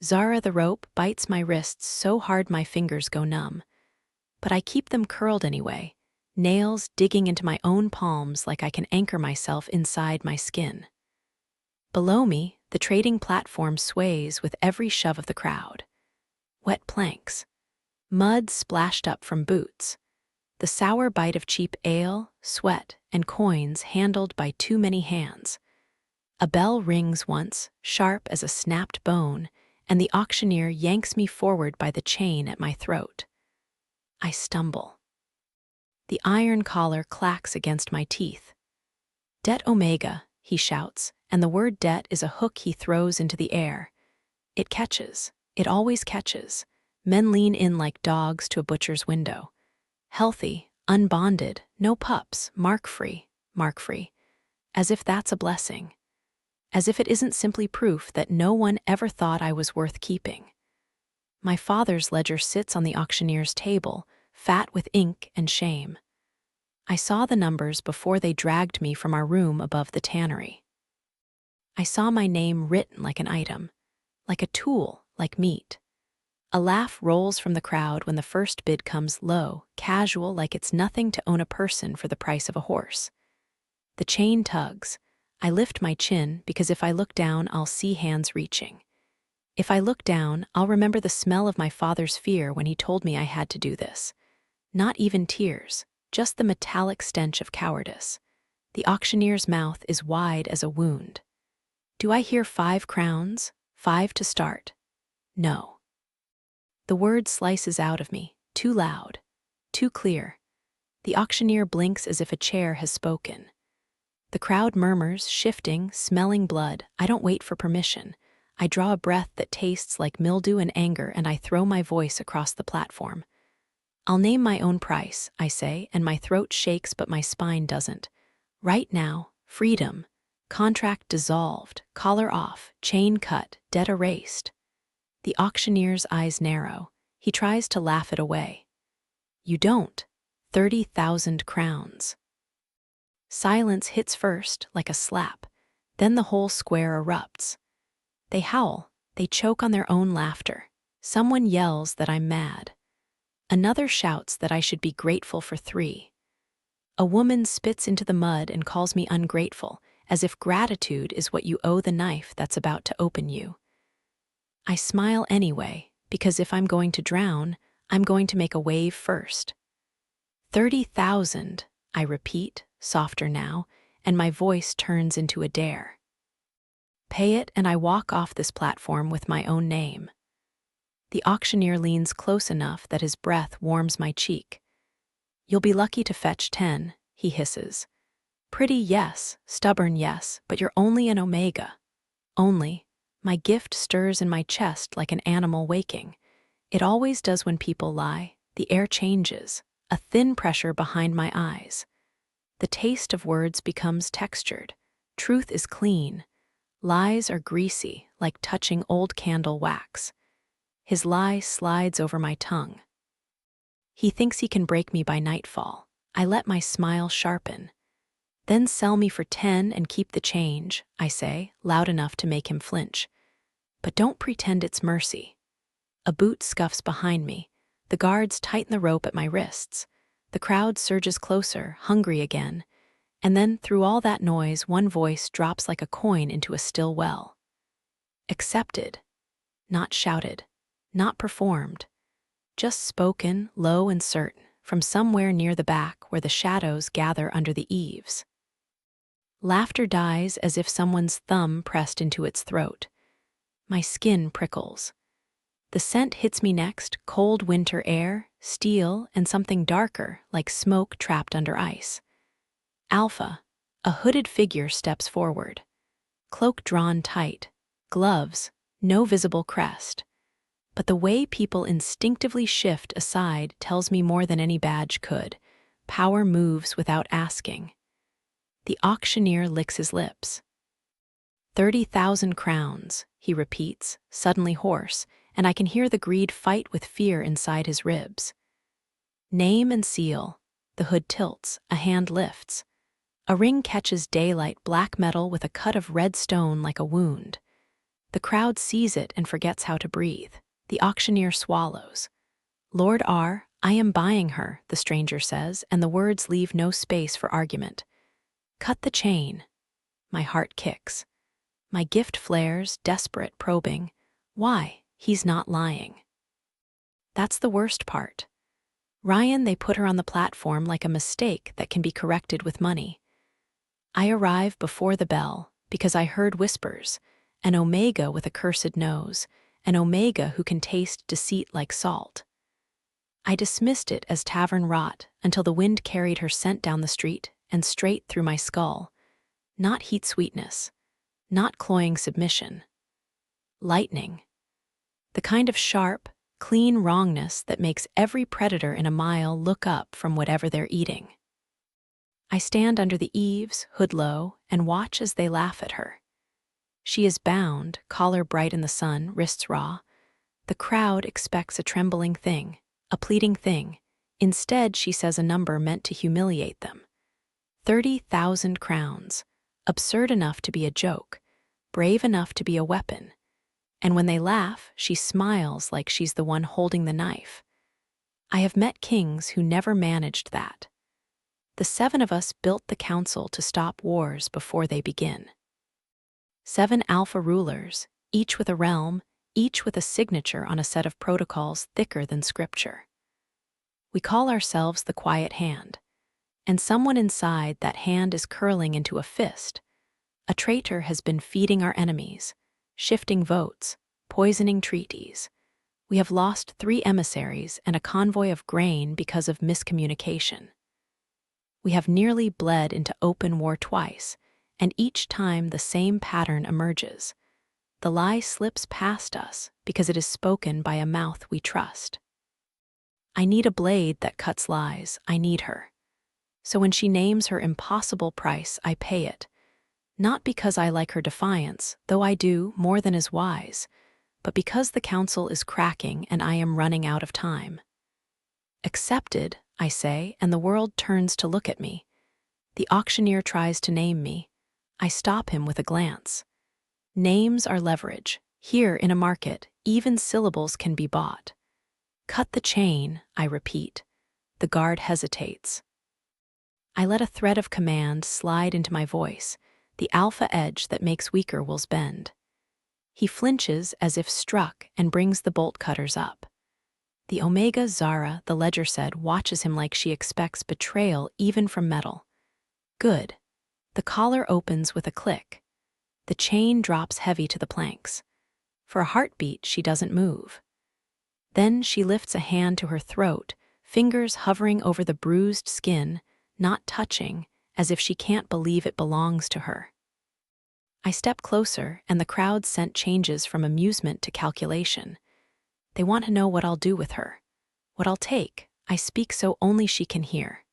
Zara the rope bites my wrists so hard my fingers go numb. But I keep them curled anyway, nails digging into my own palms like I can anchor myself inside my skin. Below me, the trading platform sways with every shove of the crowd. Wet planks. Mud splashed up from boots. The sour bite of cheap ale, sweat, and coins handled by too many hands. A bell rings once, sharp as a snapped bone, and the auctioneer yanks me forward by the chain at my throat. I stumble. The iron collar clacks against my teeth. "Det Omega," he shouts, and the word debt is a hook he throws into the air. It catches. It always catches. Men lean in like dogs to a butcher's window. Healthy, unbonded, no pups, mark-free, as if that's a blessing. As if it isn't simply proof that no one ever thought I was worth keeping. My father's ledger sits on the auctioneer's table, fat with ink and shame. I saw the numbers before they dragged me from our room above the tannery. I saw my name written like an item, like a tool, like meat. A laugh rolls from the crowd when the first bid comes low, casual, like it's nothing to own a person for the price of a horse. The chain tugs. I lift my chin because if I look down, I'll see hands reaching. If I look down, I'll remember the smell of my father's fear when he told me I had to do this. Not even tears, just the metallic stench of cowardice. The auctioneer's mouth is wide as a wound. Do I hear 5 crowns? 5 to start? No. The word slices out of me, too loud, too clear. The auctioneer blinks as if a chair has spoken. The crowd murmurs, shifting, smelling blood. I don't wait for permission. I draw a breath that tastes like mildew and anger, and I throw my voice across the platform. "I'll name my own price," I say, and my throat shakes but my spine doesn't. Right now, freedom. Contract dissolved, collar off, chain cut, debt erased. The auctioneer's eyes narrow. He tries to laugh it away. "You don't. 30,000 crowns." Silence hits first, like a slap. Then the whole square erupts. They howl. They choke on their own laughter. Someone yells that I'm mad. Another shouts that I should be grateful for 3. A woman spits into the mud and calls me ungrateful, as if gratitude is what you owe the knife that's about to open you. I smile anyway, because if I'm going to drown, I'm going to make a wave first. 30,000, I repeat, softer now, and my voice turns into a dare. Pay it, and I walk off this platform with my own name. The auctioneer leans close enough that his breath warms my cheek. "You'll be lucky to fetch 10, he hisses. "Pretty, yes, stubborn, yes, but you're only an omega." Only. My gift stirs in my chest like an animal waking. It always does when people lie. The air changes, a thin pressure behind my eyes. The taste of words becomes textured. Truth is clean. Lies are greasy, like touching old candle wax. His lie slides over my tongue. He thinks he can break me by nightfall. I let my smile sharpen. "Then sell me for 10 and keep the change," I say, loud enough to make him flinch. "But don't pretend it's mercy." A boot scuffs behind me. The guards tighten the rope at my wrists. The crowd surges closer, hungry again. And then, through all that noise, one voice drops like a coin into a still well. Accepted. Not shouted. Not performed. Just spoken, low and certain, from somewhere near the back where the shadows gather under the eaves. Laughter dies as if someone's thumb pressed into its throat. My skin prickles. The scent hits me next, cold winter air, steel, and something darker, like smoke trapped under ice. Alpha, a hooded figure, steps forward. Cloak drawn tight, gloves, no visible crest. But the way people instinctively shift aside tells me more than any badge could. Power moves without asking. The auctioneer licks his lips. 30,000 crowns, he repeats, suddenly hoarse, and I can hear the greed fight with fear inside his ribs. Name and seal. The hood tilts, a hand lifts. A ring catches daylight, black metal with a cut of red stone like a wound. The crowd sees it and forgets how to breathe. The auctioneer swallows. "Lord R, I am buying her," the stranger says, and the words leave no space for argument. "Cut the chain." My heart kicks. My gift flares, desperate, probing. Why? He's not lying. That's the worst part. Ryan, they put her on the platform like a mistake that can be corrected with money. I arrive before the bell because I heard whispers, an Omega with a cursed nose, an Omega who can taste deceit like salt. I dismissed it as tavern rot until the wind carried her scent down the street and straight through my skull. Not heat sweetness, not cloying submission. Lightning. The kind of sharp, clean wrongness that makes every predator in a mile look up from whatever they're eating. I stand under the eaves, hood low, and watch as they laugh at her. She is bound, collar bright in the sun, wrists raw. The crowd expects a trembling thing, a pleading thing. Instead, she says a number meant to humiliate them. 30,000 crowns. Absurd enough to be a joke, brave enough to be a weapon. And when they laugh, she smiles like she's the one holding the knife. I have met kings who never managed that. The 7 of us built the council to stop wars before they begin. 7 alpha rulers, each with a realm, each with a signature on a set of protocols thicker than scripture. We call ourselves the Quiet Hand, and someone inside that hand is curling into a fist. A traitor has been feeding our enemies, shifting votes, poisoning treaties. We have lost 3 emissaries and a convoy of grain because of miscommunication. We have nearly bled into open war twice, and each time the same pattern emerges. The lie slips past us because it is spoken by a mouth we trust. I need a blade that cuts lies. I need her. So when she names her impossible price, I pay it. Not because I like her defiance, though I do more than is wise, but because the council is cracking and I am running out of time. Accepted, I say, and the world turns to look at me. The auctioneer tries to name me. I stop him with a glance. Names are leverage. Here in a market, even syllables can be bought. Cut the chain, I repeat. The guard hesitates. I let a thread of command slide into my voice, the alpha edge that makes weaker wills bend. He flinches as if struck and brings the bolt cutters up. The Omega Zara, the ledger said, watches him like she expects betrayal even from metal. Good. The collar opens with a click. The chain drops heavy to the planks. For a heartbeat, she doesn't move. Then she lifts a hand to her throat, fingers hovering over the bruised skin, not touching, as if she can't believe it belongs to her. I step closer, and the crowd scent changes from amusement to calculation. They want to know what I'll do with her. What I'll take. I speak so only she can hear.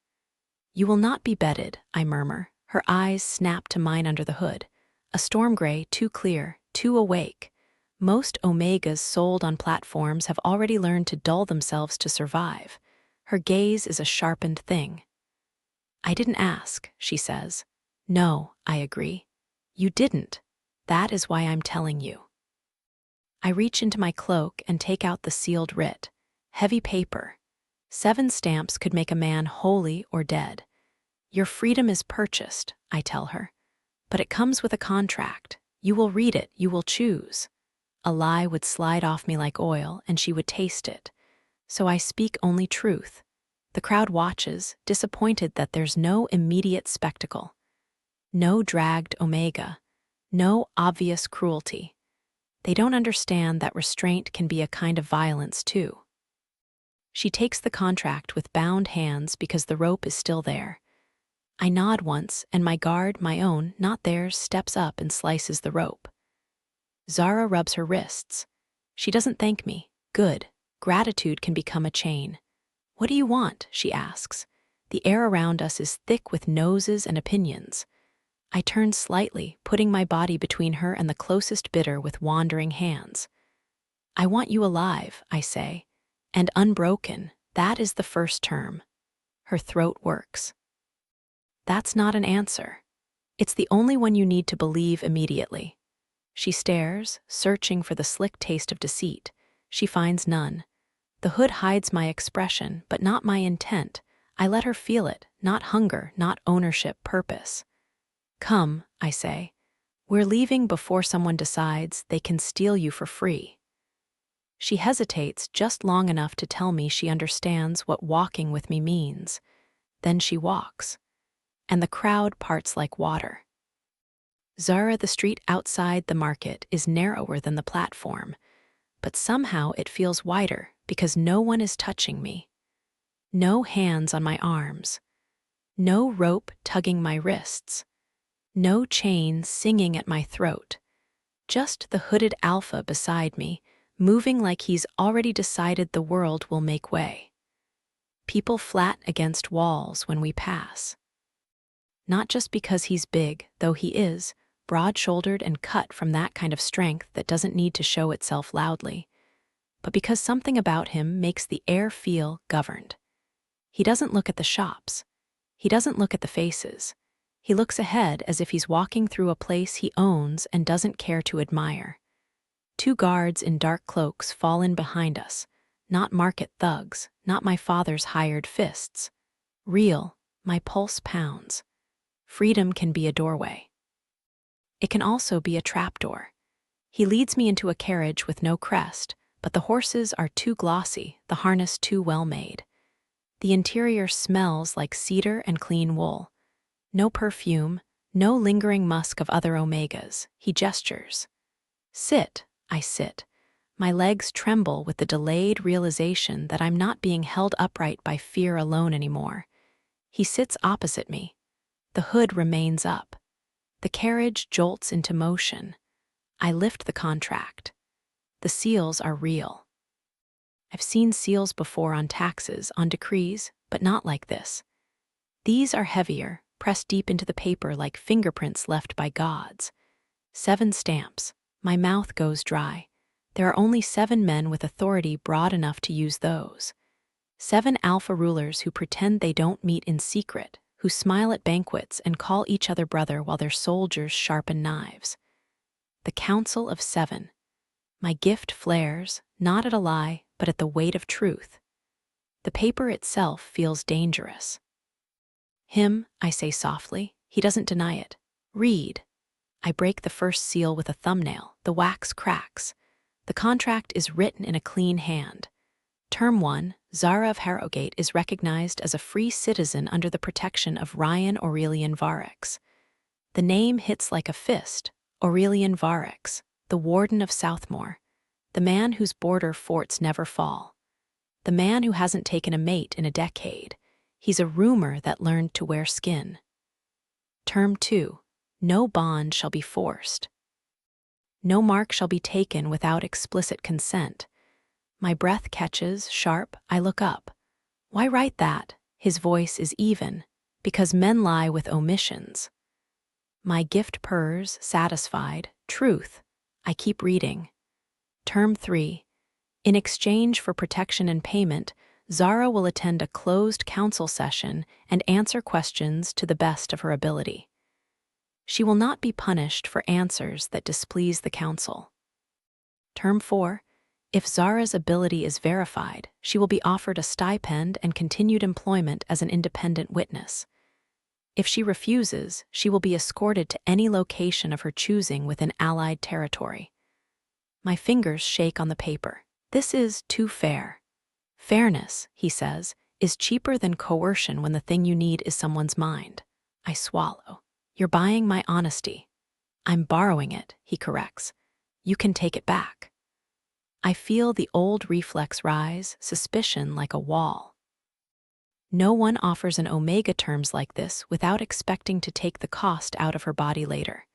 "You will not be bedded," I murmur. Her eyes snap to mine under the hood. A storm gray, too clear, too awake. Most Omegas sold on platforms have already learned to dull themselves to survive. Her gaze is a sharpened thing. "I didn't ask," she says. "No," I agree. "You didn't. That is why I'm telling you." I reach into my cloak and take out the sealed writ. Heavy paper. 7 stamps could make a man holy or dead. "Your freedom is purchased," I tell her. "But it comes with a contract. You will read it, you will choose." A lie would slide off me like oil, and she would taste it. So I speak only truth. The crowd watches, disappointed that there's no immediate spectacle. No dragged Omega. No obvious cruelty. They don't understand that restraint can be a kind of violence, too. She takes the contract with bound hands because the rope is still there. I nod once, and my guard, my own, not theirs, steps up and slices the rope. Zara rubs her wrists. She doesn't thank me. Good. Gratitude can become a chain. "What do you want?" she asks. The air around us is thick with noses and opinions. I turn slightly, putting my body between her and the closest bidder with wandering hands. "I want you alive," I say. "And unbroken. That is the first term." Her throat works. That's not an answer. It's the only one you need to believe immediately. She stares, searching for the slick taste of deceit. She finds none. The hood hides my expression, but not my intent. I let her feel it, not hunger, not ownership, purpose. Come, I say. We're leaving before someone decides they can steal you for free. She hesitates just long enough to tell me she understands what walking with me means. Then she walks, and the crowd parts like water. Zara, the street outside the market, is narrower than the platform, but somehow it feels wider because no one is touching me. No hands on my arms. No rope tugging my wrists. No chain singing at my throat. Just the hooded alpha beside me, moving like he's already decided the world will make way. People flat against walls when we pass. Not just because he's big, though he is, broad-shouldered and cut from that kind of strength that doesn't need to show itself loudly, but because something about him makes the air feel governed. He doesn't look at the shops. He doesn't look at the faces. He looks ahead as if he's walking through a place he owns and doesn't care to admire. 2 guards in dark cloaks fall in behind us, not market thugs, not my father's hired fists. Real, my pulse pounds. Freedom can be a doorway. It can also be a trapdoor. He leads me into a carriage with no crest, but the horses are too glossy, the harness too well made. The interior smells like cedar and clean wool. No perfume, no lingering musk of other omegas. He gestures. Sit, I sit. My legs tremble with the delayed realization that I'm not being held upright by fear alone anymore. He sits opposite me. The hood remains up. The carriage jolts into motion. I lift the contract. The seals are real. I've seen seals before on taxes, on decrees, but not like this. These are heavier, pressed deep into the paper like fingerprints left by gods. 7 stamps. My mouth goes dry. There are only 7 men with authority broad enough to use those. 7 alpha rulers who pretend they don't meet in secret, who smile at banquets and call each other brother while their soldiers sharpen knives. The Council of 7. My gift flares, not at a lie, but at the weight of truth. The paper itself feels dangerous. Him, I say softly. He doesn't deny it. Read. I break the first seal with a thumbnail. The wax cracks. The contract is written in a clean hand. Term 1, Zara of Harrogate is recognized as a free citizen under the protection of Ryan Aurelian Varix. The name hits like a fist. Aurelian Varix, the warden of Southmore, the man whose border forts never fall, the man who hasn't taken a mate in a decade. He's a rumor that learned to wear skin. Term 2, no bond shall be forced. No mark shall be taken without explicit consent. My breath catches, sharp, I look up. Why write that? His voice is even, because men lie with omissions. My gift purrs, satisfied. Truth. I keep reading. Term 3. In exchange for protection and payment, Zara will attend a closed council session and answer questions to the best of her ability. She will not be punished for answers that displease the council. Term 4. If Zara's ability is verified, she will be offered a stipend and continued employment as an independent witness. If she refuses, she will be escorted to any location of her choosing within Allied territory. My fingers shake on the paper. This is too fair. Fairness, he says, is cheaper than coercion when the thing you need is someone's mind. I swallow. You're buying my honesty. I'm borrowing it, he corrects. You can take it back. I feel the old reflex rise, suspicion like a wall. No one offers an omega terms like this without expecting to take the cost out of her body later.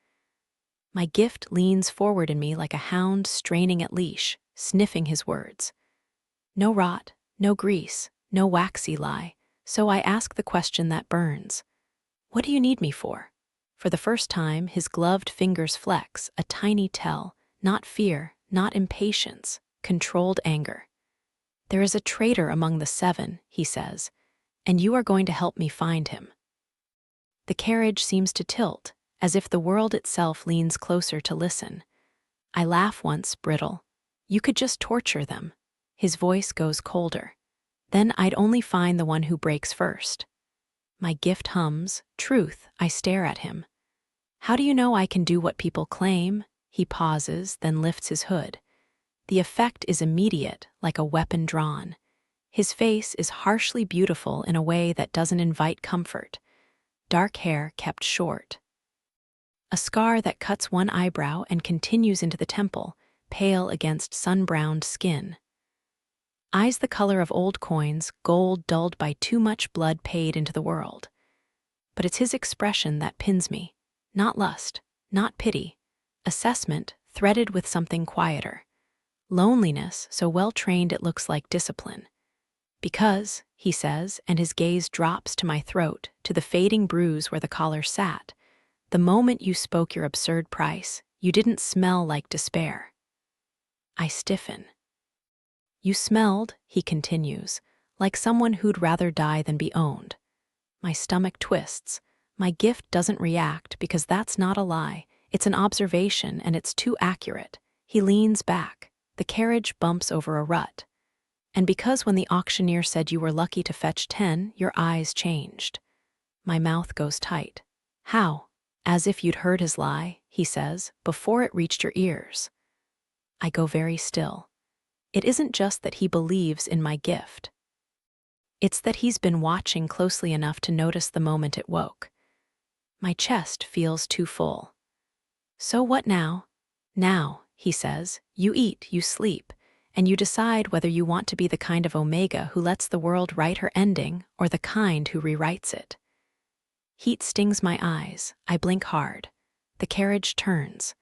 My gift leans forward in me like a hound straining at leash, sniffing his words. No rot, no grease, no waxy lie, so I ask the question that burns. What do you need me for? For the first time, his gloved fingers flex, a tiny tell, not fear, not impatience, controlled anger. There is a traitor among the 7, he says, and you are going to help me find him. The carriage seems to tilt, as if the world itself leans closer to listen. I laugh once, brittle. You could just torture them. His voice goes colder. Then I'd only find the one who breaks first. My gift hums. Truth, I stare at him. How do you know I can do what people claim? He pauses, then lifts his hood. The effect is immediate, like a weapon drawn. His face is harshly beautiful in a way that doesn't invite comfort. Dark hair kept short. A scar that cuts one eyebrow and continues into the temple, pale against sun-browned skin. Eyes the color of old coins, gold dulled by too much blood paid into the world. But it's his expression that pins me. Not lust, not pity. Assessment threaded with something quieter. Loneliness so well-trained it looks like discipline. Because, he says, and his gaze drops to my throat, to the fading bruise where the collar sat, the moment you spoke your absurd price, you didn't smell like despair. I stiffen. You smelled, he continues, like someone who'd rather die than be owned. My stomach twists. My gift doesn't react because that's not a lie. It's an observation and it's too accurate. He leans back. The carriage bumps over a rut. And because when the auctioneer said you were lucky to fetch 10, your eyes changed. My mouth goes tight. How? As if you'd heard his lie, he says, before it reached your ears. I go very still. It isn't just that he believes in my gift. It's that he's been watching closely enough to notice the moment it woke. My chest feels too full. So what now? Now, he says, you eat, you sleep, and you decide whether you want to be the kind of Omega who lets the world write her ending or the kind who rewrites it. Heat stings my eyes. I blink hard. The carriage turns.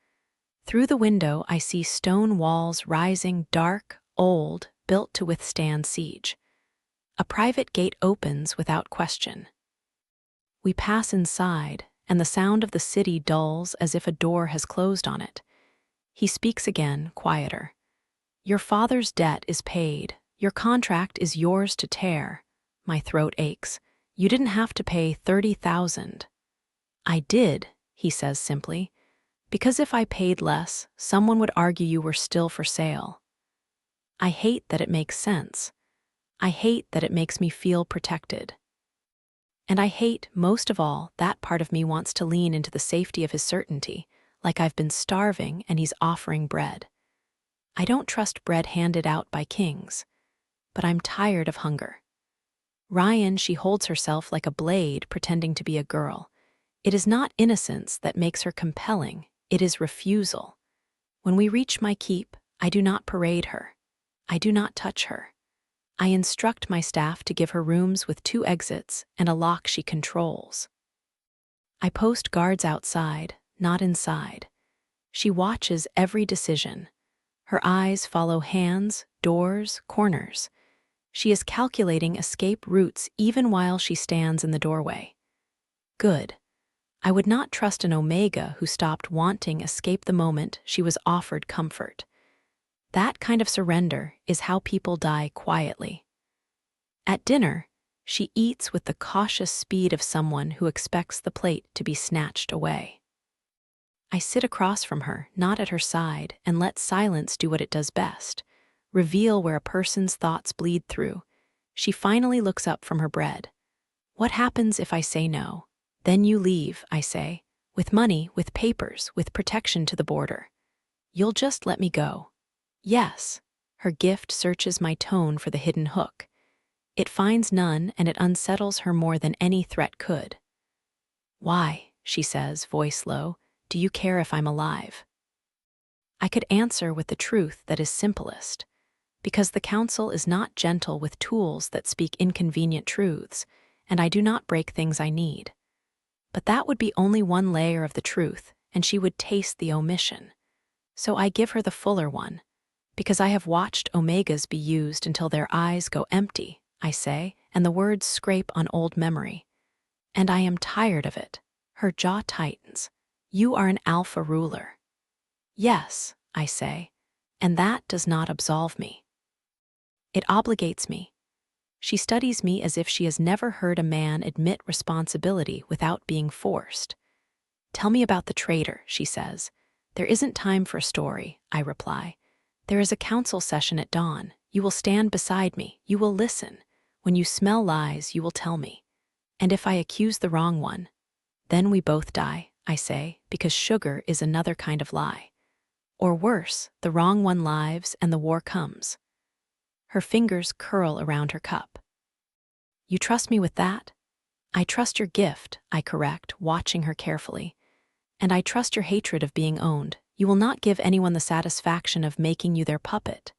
Through the window, I see stone walls rising, dark, old, built to withstand siege. A private gate opens without question. We pass inside, and the sound of the city dulls as if a door has closed on it. He speaks again, quieter. Your father's debt is paid. Your contract is yours to tear. My throat aches. You didn't have to pay 30,000. I did, he says simply, because if I paid less, someone would argue you were still for sale. I hate that it makes sense. I hate that it makes me feel protected. And I hate, most of all, that part of me wants to lean into the safety of his certainty, like I've been starving and he's offering bread. I don't trust bread handed out by kings, but I'm tired of hunger. Ryan, she holds herself like a blade pretending to be a girl. It is not innocence that makes her compelling, it is refusal. When we reach my keep, I do not parade her. I do not touch her. I instruct my staff to give her rooms with 2 exits and a lock she controls. I post guards outside, not inside. She watches every decision. Her eyes follow hands, doors, corners. She is calculating escape routes even while she stands in the doorway. Good. I would not trust an Omega who stopped wanting escape the moment she was offered comfort. That kind of surrender is how people die quietly. At dinner, she eats with the cautious speed of someone who expects the plate to be snatched away. I sit across from her, not at her side, and let silence do what it does best, reveal where a person's thoughts bleed through. She finally looks up from her bread. What happens if I say no? Then you leave, I say, with money, with papers, with protection to the border. You'll just let me go. Yes. Her gift searches my tone for the hidden hook. It finds none, and it unsettles her more than any threat could. Why, she says, voice low, do you care if I'm alive? I could answer with the truth that is simplest. Because the council is not gentle with tools that speak inconvenient truths, and I do not break things I need. But that would be only one layer of the truth, and she would taste the omission. So I give her the fuller one. Because I have watched Omegas be used until their eyes go empty, I say, and the words scrape on old memory. And I am tired of it. Her jaw tightens. You are an alpha ruler. Yes, I say, and that does not absolve me. It obligates me. She studies me as if she has never heard a man admit responsibility without being forced. Tell me about the traitor, she says. There isn't time for a story, I reply. There is a council session at dawn. You will stand beside me. You will listen. When you smell lies, you will tell me. And if I accuse the wrong one, then we both die, I say, because sugar is another kind of lie. Or worse, the wrong one lives and the war comes. Her fingers curl around her cup. You trust me with that? I trust your gift, I correct, watching her carefully. And I trust your hatred of being owned. You will not give anyone the satisfaction of making you their puppet.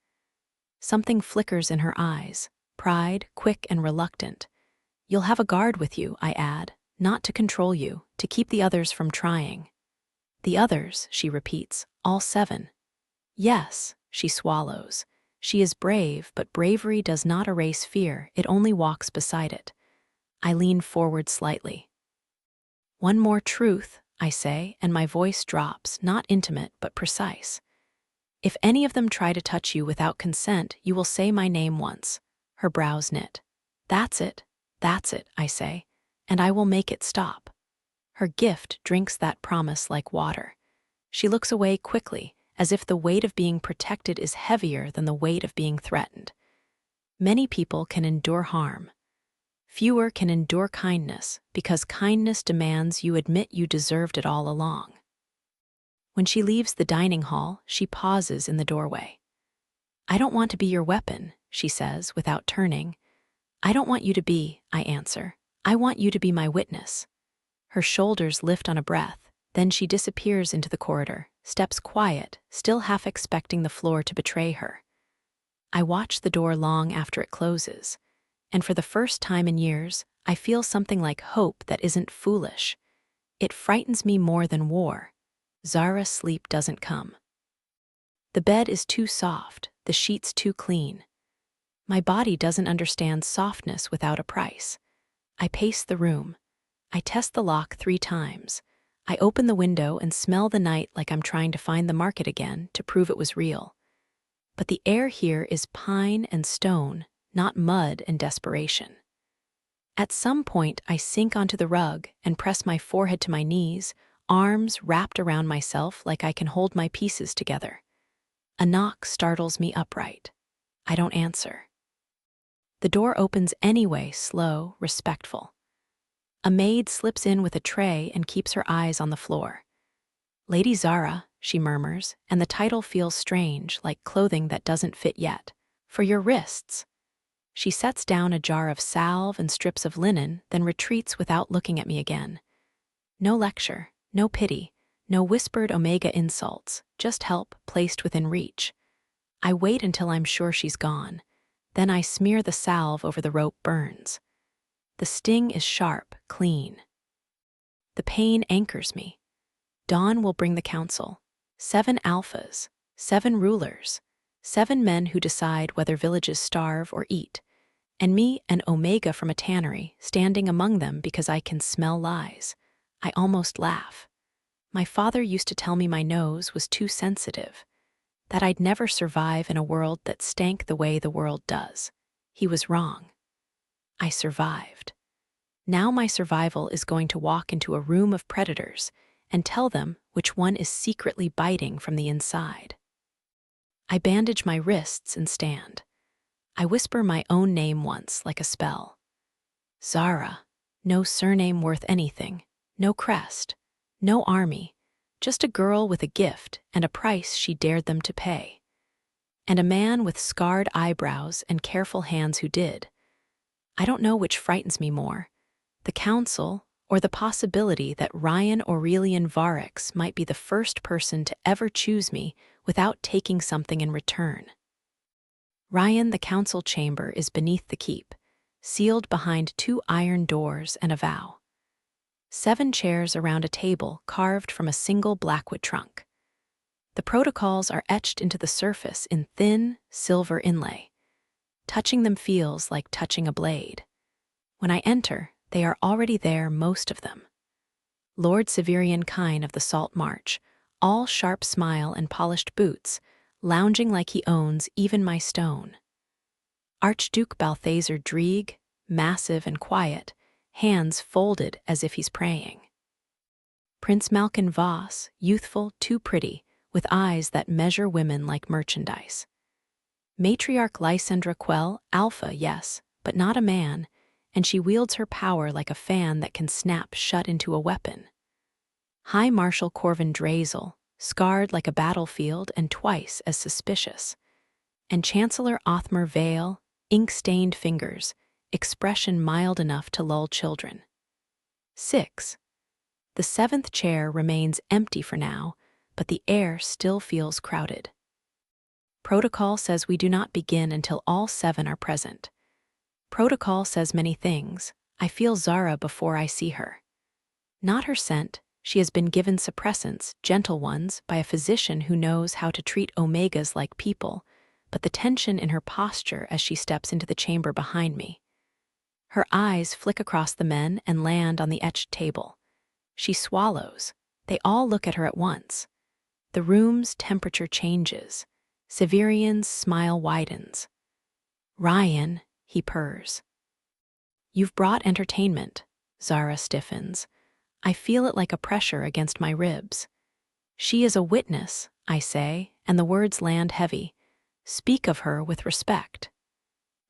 Something flickers in her eyes, pride, quick and reluctant. You'll have a guard with you, I add, not to control you, to keep the others from trying. The others, she repeats, all 7. Yes, she swallows. She is brave, but bravery does not erase fear, it only walks beside it. I lean forward slightly. One more truth, I say, and my voice drops, not intimate, but precise. If any of them try to touch you without consent, you will say my name once. Her brows knit. That's it, I say, and I will make it stop. Her gift drinks that promise like water. She looks away quickly, as if the weight of being protected is heavier than the weight of being threatened. Many people can endure harm. Fewer can endure kindness, because kindness demands you admit you deserved it all along. When she leaves the dining hall, she pauses in the doorway. I don't want to be your weapon, she says, without turning. I don't want you to be, I answer. I want you to be my witness. Her shoulders lift on a breath, then she disappears into the corridor, steps quiet, still half expecting the floor to betray her. I watch the door long after it closes, and for the first time in years, I feel something like hope that isn't foolish. It frightens me more than war. Zara's sleep doesn't come. The bed is too soft, the sheets too clean. My body doesn't understand softness without a price. I pace the room. I test the lock 3 times. I open the window and smell the night like I'm trying to find the market again to prove it was real. But the air here is pine and stone, not mud and desperation. At some point, I sink onto the rug and press my forehead to my knees, arms wrapped around myself like I can hold my pieces together. A knock startles me upright. I don't answer. The door opens anyway, slow, respectful. A maid slips in with a tray and keeps her eyes on the floor. Lady Zara, she murmurs, and the title feels strange, like clothing that doesn't fit yet. For your wrists. She sets down a jar of salve and strips of linen, then retreats without looking at me again. No lecture, no pity, no whispered omega insults, just help placed within reach. I wait until I'm sure she's gone. Then I smear the salve over the rope burns. The sting is sharp, clean. The pain anchors me. Dawn will bring the council. 7 alphas, 7 rulers, 7 men who decide whether villages starve or eat, and me, an omega from a tannery, standing among them because I can smell lies. I almost laugh. My father used to tell me my nose was too sensitive, that I'd never survive in a world that stank the way the world does. He was wrong. I survived. Now my survival is going to walk into a room of predators and tell them which one is secretly biting from the inside. I bandage my wrists and stand. I whisper my own name once, like a spell. Zara, no surname worth anything, no crest, no army, just a girl with a gift and a price she dared them to pay. And a man with scarred eyebrows and careful hands who did. I don't know which frightens me more, the council or the possibility that Ryan Aurelian Varix might be the first person to ever choose me without taking something in return. Ryan, the council chamber is beneath the keep, sealed behind 2 iron doors and a vow. 7 chairs around a table carved from a single blackwood trunk. The protocols are etched into the surface in thin, silver inlay. Touching them feels like touching a blade. When I enter, they are already there, most of them. Lord Severian Kine of the Salt March, all sharp smile and polished boots, lounging like he owns even my stone. Archduke Balthazar Drieg, massive and quiet, hands folded as if he's praying. Prince Malkin Voss, youthful, too pretty, with eyes that measure women like merchandise. Matriarch Lysandra Quell, alpha, yes, but not a man, and she wields her power like a fan that can snap shut into a weapon. High Marshal Corvin Drazel, scarred like a battlefield and twice as suspicious. And Chancellor Othmar Vale, ink-stained fingers, expression mild enough to lull children. 6. The seventh chair remains empty for now, but the air still feels crowded. Protocol says we do not begin until all 7 are present. Protocol says many things. I feel Zara before I see her. Not her scent. She has been given suppressants, gentle ones, by a physician who knows how to treat omegas like people, but the tension in her posture as she steps into the chamber behind me. Her eyes flick across the men and land on the etched table. She swallows. They all look at her at once. The room's temperature changes. Severian's smile widens. "Ryan," he purrs. "You've brought entertainment." Zara stiffens. I feel it like a pressure against my ribs. "She is a witness," I say, and the words land heavy. "Speak of her with respect."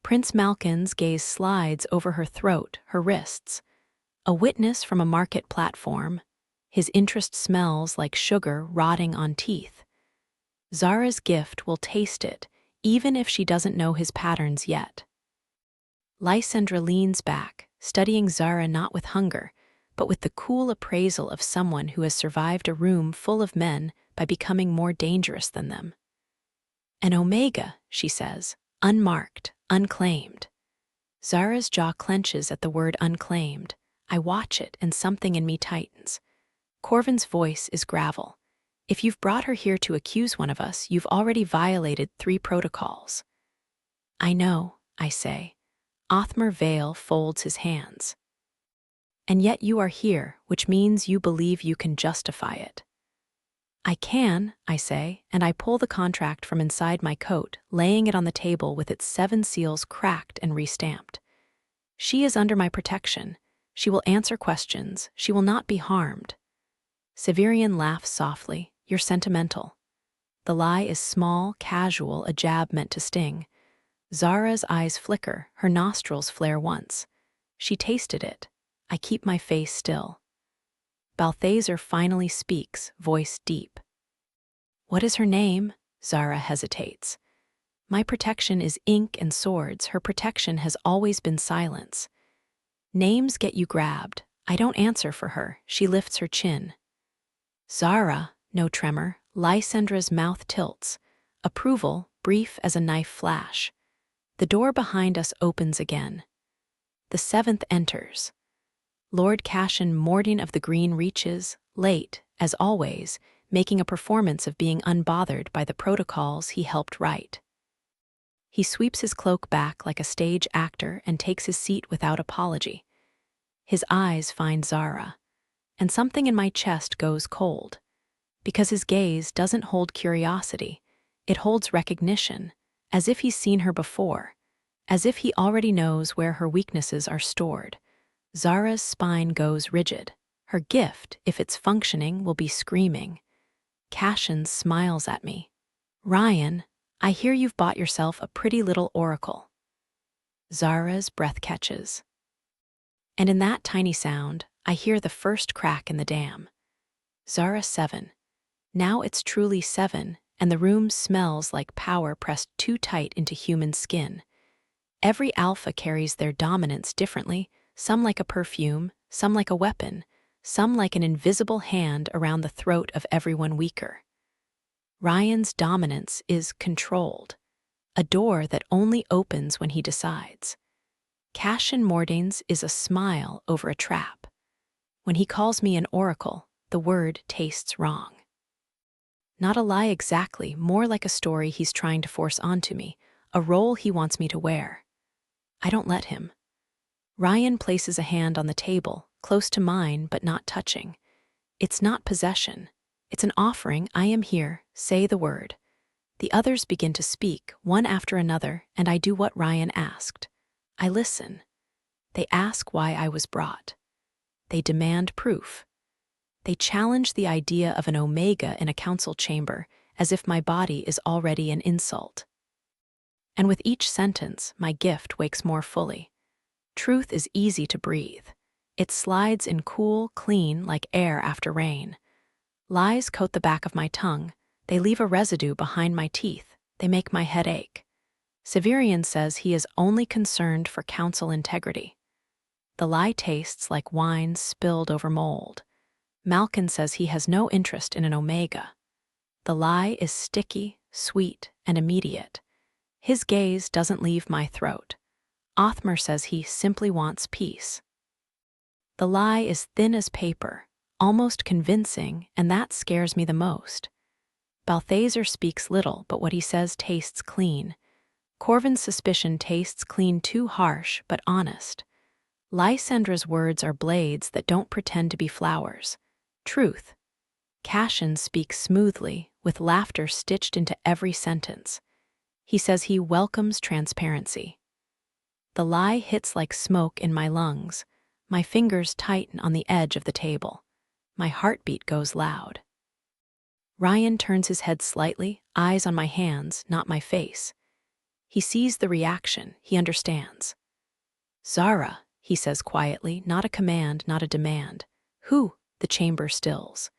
Prince Malkin's gaze slides over her throat, her wrists. A witness from a market platform. His interest smells like sugar rotting on teeth. Zara's gift will taste it, even if she doesn't know his patterns yet. Lysandra leans back, studying Zara not with hunger, but with the cool appraisal of someone who has survived a room full of men by becoming more dangerous than them. "An omega," she says, "unmarked, unclaimed." Zara's jaw clenches at the word unclaimed. I watch it and something in me tightens. Corvin's voice is gravel. "If you've brought her here to accuse one of us, you've already violated 3 protocols." "I know," I say. Othmar Vale folds his hands. "And yet you are here, which means you believe you can justify it." "I can," I say, and I pull the contract from inside my coat, laying it on the table with its 7 seals cracked and restamped. "She is under my protection. She will answer questions. She will not be harmed." Severian laughs softly. "You're sentimental." The lie is small, casual, a jab meant to sting. Zara's eyes flicker, her nostrils flare once. She tasted it. I keep my face still. Balthazar finally speaks, voice deep. "What is her name?" Zara hesitates. My protection is ink and swords. Her protection has always been silence. Names get you grabbed. I don't answer for her. She lifts her chin. "Zara," no tremor. Lysandra's mouth tilts. Approval, brief as a knife flash. The door behind us opens again. The 7th enters. Lord Cashin Mordine of the Green reaches, late, as always, making a performance of being unbothered by the protocols he helped write. He sweeps his cloak back like a stage actor and takes his seat without apology. His eyes find Zara, and something in my chest goes cold. Because his gaze doesn't hold curiosity, it holds recognition, as if he's seen her before, as if he already knows where her weaknesses are stored. Zara's spine goes rigid. Her gift, if it's functioning, will be screaming. Cashin smiles at me. "Ryan, I hear you've bought yourself a pretty little oracle." Zara's breath catches. And in that tiny sound, I hear the first crack in the dam. Zara 7. Now it's truly 7, and the room smells like power pressed too tight into human skin. Every alpha carries their dominance differently, some like a perfume, some like a weapon, some like an invisible hand around the throat of everyone weaker. Ryan's dominance is controlled, a door that only opens when he decides. Cashin Mordine's is a smile over a trap. When he calls me an oracle, the word tastes wrong. Not a lie exactly, more like a story he's trying to force onto me, a role he wants me to wear. I don't let him. Ryan places a hand on the table, close to mine but not touching. It's not possession. It's an offering. "I am here. Say the word." The others begin to speak, one after another, and I do what Ryan asked. I listen. They ask why I was brought. They demand proof. They challenge the idea of an omega in a council chamber, as if my body is already an insult. And with each sentence, my gift wakes more fully. Truth is easy to breathe. It slides in cool, clean, like air after rain. Lies coat the back of my tongue. They leave a residue behind my teeth. They make my head ache. Severian says he is only concerned for council integrity. The lie tastes like wine spilled over mold. Malkin says he has no interest in an omega. The lie is sticky, sweet, and immediate. His gaze doesn't leave my throat. Othmar says he simply wants peace. The lie is thin as paper, almost convincing, and that scares me the most. Balthazar speaks little, but what he says tastes clean. Corvin's suspicion tastes clean, too harsh, but honest. Lysandra's words are blades that don't pretend to be flowers. Truth. Cashin speaks smoothly, with laughter stitched into every sentence. He says he welcomes transparency. The lie hits like smoke in my lungs. My fingers tighten on the edge of the table. My heartbeat goes loud. Ryan turns his head slightly, eyes on my hands, not my face. He sees the reaction. He understands. Zara, he says quietly, not a command, not a demand. Who? The chamber stills.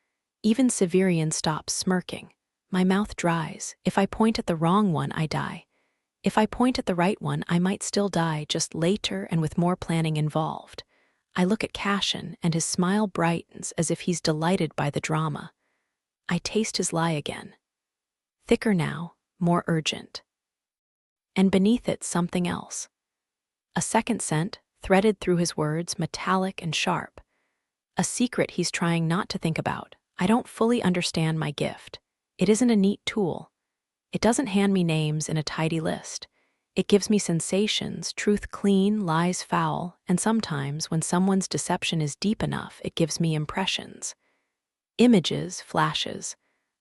Even Severian stops smirking. My mouth dries. If I point at the wrong one, I die. If I point at the right one, I might still die, just later and with more planning involved. I look at Cashin, and his smile brightens as if he's delighted by the drama. I taste his lie again. Thicker now, more urgent. And beneath it, something else. A second scent, threaded through his words, metallic and sharp. A secret he's trying not to think about. I don't fully understand my gift. It isn't a neat tool. It doesn't hand me names in a tidy list. It gives me sensations, truth clean, lies foul, and sometimes, when someone's deception is deep enough, it gives me impressions. Images, flashes.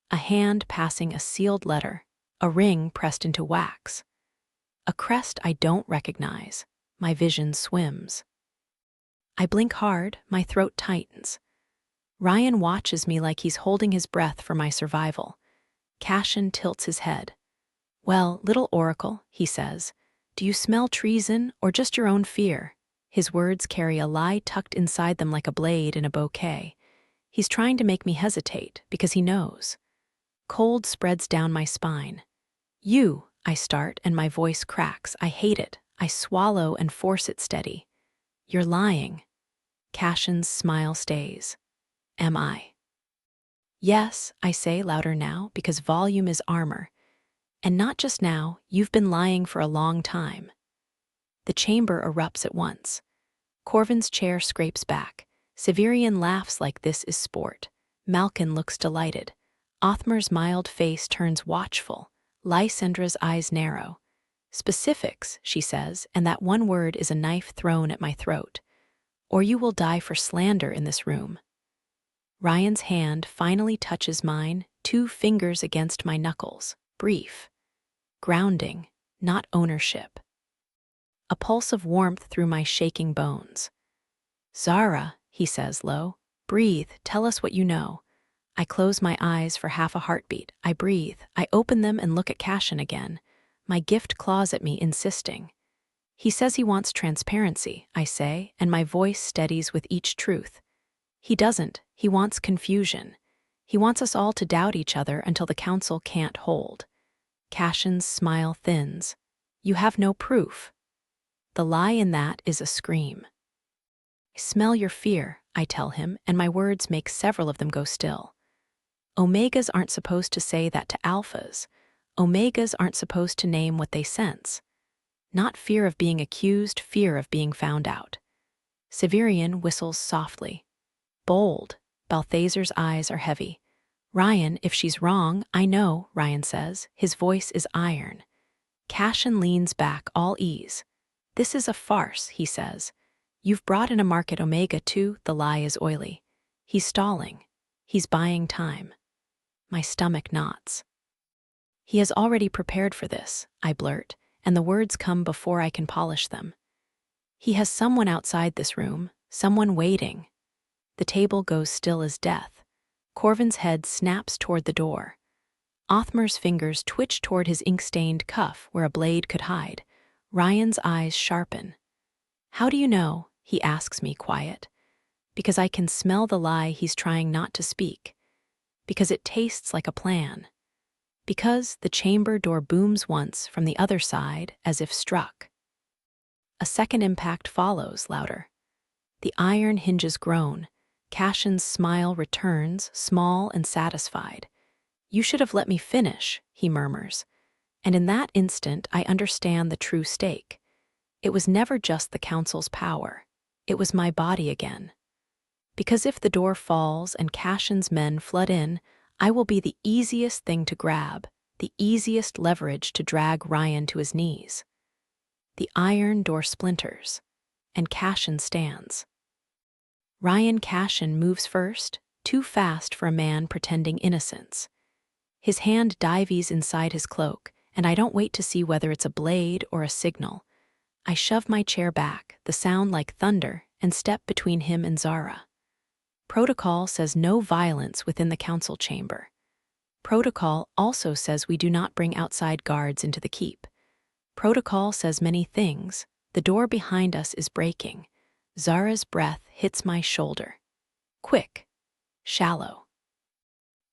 A hand passing a sealed letter. A ring pressed into wax. A crest I don't recognize. My vision swims. I blink hard, my throat tightens. Ryan watches me like he's holding his breath for my survival. Cashin tilts his head. Well, little oracle, he says, do you smell treason or just your own fear? His words carry a lie tucked inside them like a blade in a bouquet. He's trying to make me hesitate because he knows. Cold spreads down my spine. You, I start, and my voice cracks. I hate it. I swallow and force it steady. You're lying. Cashin's smile stays. Am I? Yes, I say louder now, because volume is armor. And not just now, you've been lying for a long time. The chamber erupts at once. Corvin's chair scrapes back. Severian laughs like this is sport. Malkin looks delighted. Othmar's mild face turns watchful. Lysandra's eyes narrow. Specifics, she says, and that one word is a knife thrown at my throat. Or you will die for slander in this room. Ryan's hand finally touches mine, 2 fingers against my knuckles. Brief. Grounding, not ownership. A pulse of warmth through my shaking bones. Zara, he says low, breathe, tell us what you know. I close my eyes for half a heartbeat. I breathe. I open them and look at Cashin again. My gift claws at me, insisting. He says he wants transparency, I say, and my voice steadies with each truth. He doesn't. He wants confusion. He wants us all to doubt each other until the council can't hold. Cashin's smile thins. You have no proof. The lie in that is a scream. I smell your fear, I tell him, and my words make several of them go still. Omegas aren't supposed to say that to alphas. Omegas aren't supposed to name what they sense. Not fear of being accused, fear of being found out. Severian whistles softly. Bold. Balthazar's eyes are heavy. Ryan, if she's wrong, I know, Ryan says. His voice is iron. Cashin leans back, all ease. This is a farce, he says. You've brought in a market omega too, the lie is oily. He's stalling. He's buying time. My stomach knots. He has already prepared for this, I blurt, and the words come before I can polish them. He has someone outside this room, someone waiting. The table goes still as death. Corvin's head snaps toward the door. Othmar's fingers twitch toward his ink-stained cuff where a blade could hide. Ryan's eyes sharpen. "How do you know?" he asks me, quiet. "Because I can smell the lie he's trying not to speak. Because it tastes like a plan. Because the chamber door booms once from the other side as if struck. A second impact follows, louder. The iron hinges groan. Cashin's smile returns, small and satisfied. "You should have let me finish," he murmurs. And in that instant, I understand the true stake. It was never just the council's power. It was my body again. Because if the door falls and Cashin's men flood in, I will be the easiest thing to grab, the easiest leverage to drag Ryan to his knees. The iron door splinters, and Cashin stands. Ryan Cashin moves first, too fast for a man pretending innocence. His hand dives inside his cloak, and I don't wait to see whether it's a blade or a signal. I shove my chair back, the sound like thunder, and step between him and Zara. Protocol says no violence within the council chamber. Protocol also says we do not bring outside guards into the keep. Protocol says many things. The door behind us is breaking. Zara's breath hits my shoulder. Quick. Shallow.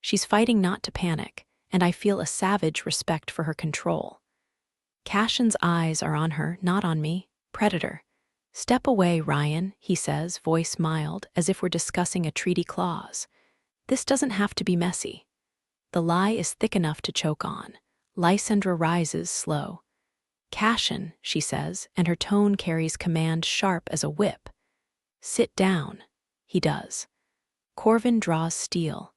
She's fighting not to panic, and I feel a savage respect for her control. Cashin's eyes are on her, not on me. Predator. "Step away, Ryan," he says, voice mild, as if we're discussing a treaty clause. "This doesn't have to be messy." The lie is thick enough to choke on. Lysandra rises, slow. "Cashin," she says, and her tone carries command sharp as a whip. "Sit down." He does. Corvin draws steel.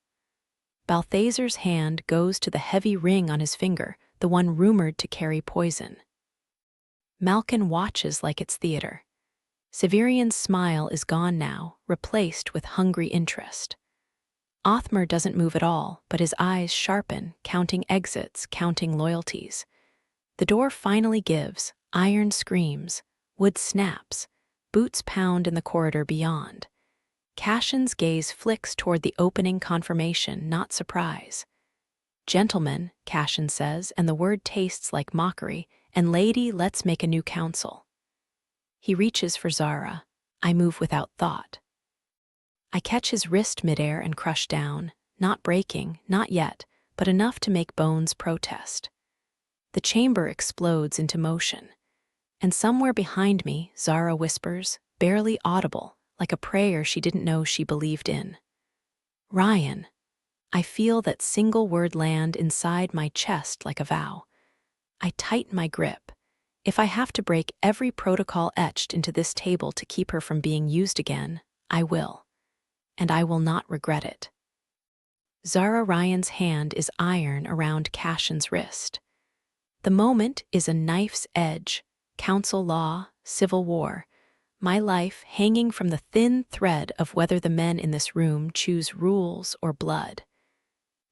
Balthazar's hand goes to the heavy ring on his finger, the one rumored to carry poison. Malkin watches like it's theater. Severian's smile is gone now, replaced with hungry interest. Othmar doesn't move at all, but his eyes sharpen, counting exits, counting loyalties. The door finally gives, iron screams, wood snaps, boots pound in the corridor beyond. Cashin's gaze flicks toward the opening confirmation, not surprise. "Gentlemen," Cashin says, and the word tastes like mockery, "and lady, let's make a new council." He reaches for Zara. I move without thought. I catch his wrist midair and crush down, not breaking, not yet, but enough to make bones protest. The chamber explodes into motion. And somewhere behind me, Zara whispers, barely audible, like a prayer she didn't know she believed in. "Ryan." I feel that single word land inside my chest like a vow. I tighten my grip. If I have to break every protocol etched into this table to keep her from being used again, I will. And I will not regret it. Zara Ryan's hand is iron around Cashin's wrist. The moment is a knife's edge, council law, civil war, my life hanging from the thin thread of whether the men in this room choose rules or blood.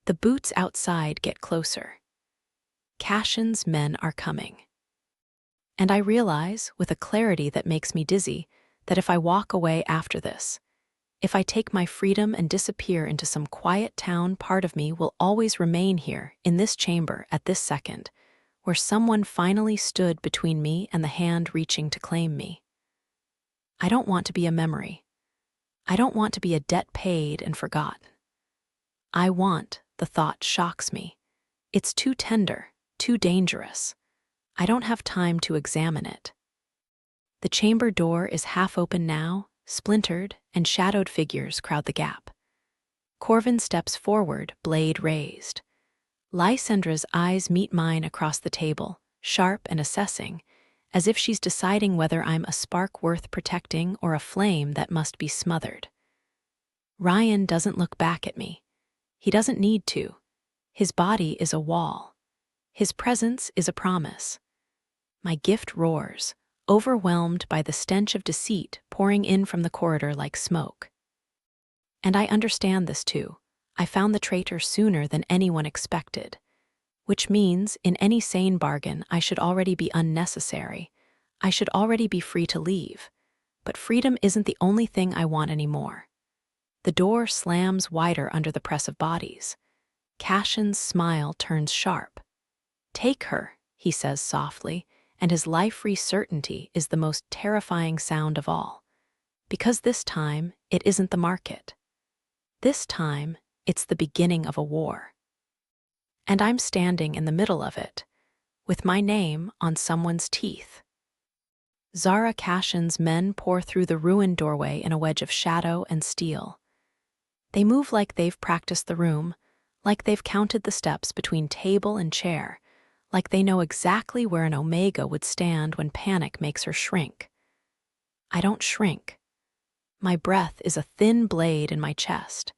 The boots outside get closer. Cashin's men are coming. And I realize, with a clarity that makes me dizzy, that if I walk away after this, if I take my freedom and disappear into some quiet town, part of me will always remain here, in this chamber, at this second, where someone finally stood between me and the hand reaching to claim me. I don't want to be a memory. I don't want to be a debt paid and forgotten. I want, the thought shocks me. It's too tender, too dangerous. I don't have time to examine it. The chamber door is half open now, splintered, and shadowed figures crowd the gap. Corvin steps forward, blade raised. Lysandra's eyes meet mine across the table, sharp and assessing, as if she's deciding whether I'm a spark worth protecting or a flame that must be smothered. Ryan doesn't look back at me. He doesn't need to. His body is a wall. His presence is a promise. My gift roars, overwhelmed by the stench of deceit pouring in from the corridor like smoke. And I understand this too. I found the traitor sooner than anyone expected, which means in any sane bargain I should already be unnecessary. I should already be free to leave. But freedom isn't the only thing I want anymore. The door slams wider under the press of bodies. Cashin's smile turns sharp. "Take her," he says softly, and his life-free certainty is the most terrifying sound of all. Because this time, it isn't the market. This time, it's the beginning of a war. And I'm standing in the middle of it, with my name on someone's teeth. Zara Cashin's men pour through the ruined doorway in a wedge of shadow and steel. They move like they've practiced the room, like they've counted the steps between table and chair, like they know exactly where an omega would stand when panic makes her shrink. I don't shrink. My breath is a thin blade in my chest.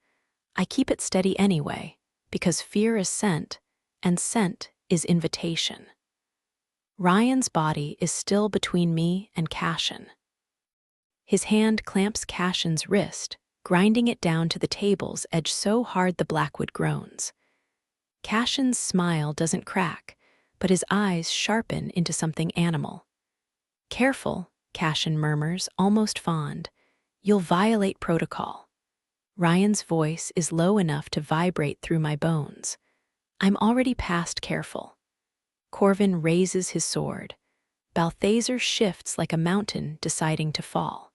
I keep it steady anyway, because fear is scent, and scent is invitation. Ryan's body is still between me and Cashin. His hand clamps Cashin's wrist, grinding it down to the table's edge so hard the blackwood groans. Cashin's smile doesn't crack, but his eyes sharpen into something animal. "Careful," Cashin murmurs, almost fond. "You'll violate protocol." Ryan's voice is low enough to vibrate through my bones. I'm already past careful. Corvin raises his sword. Balthazar shifts like a mountain deciding to fall.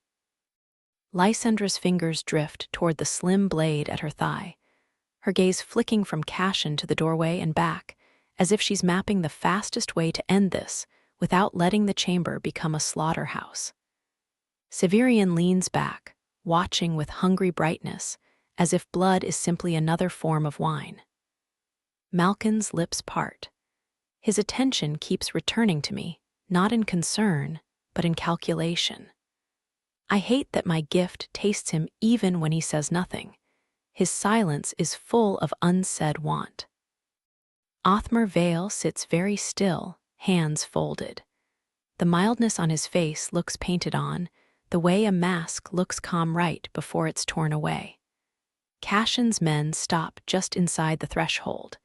Lysandra's fingers drift toward the slim blade at her thigh, her gaze flicking from Cashin to the doorway and back, as if she's mapping the fastest way to end this without letting the chamber become a slaughterhouse. Severian leans back, watching with hungry brightness, as if blood is simply another form of wine. Malkin's lips part. His attention keeps returning to me, not in concern, but in calculation. I hate that my gift tastes him even when he says nothing. His silence is full of unsaid want. Othmar Vale sits very still, hands folded. The mildness on his face looks painted on, the way a mask looks calm right before it's torn away. Cashin's men stop just inside the threshold.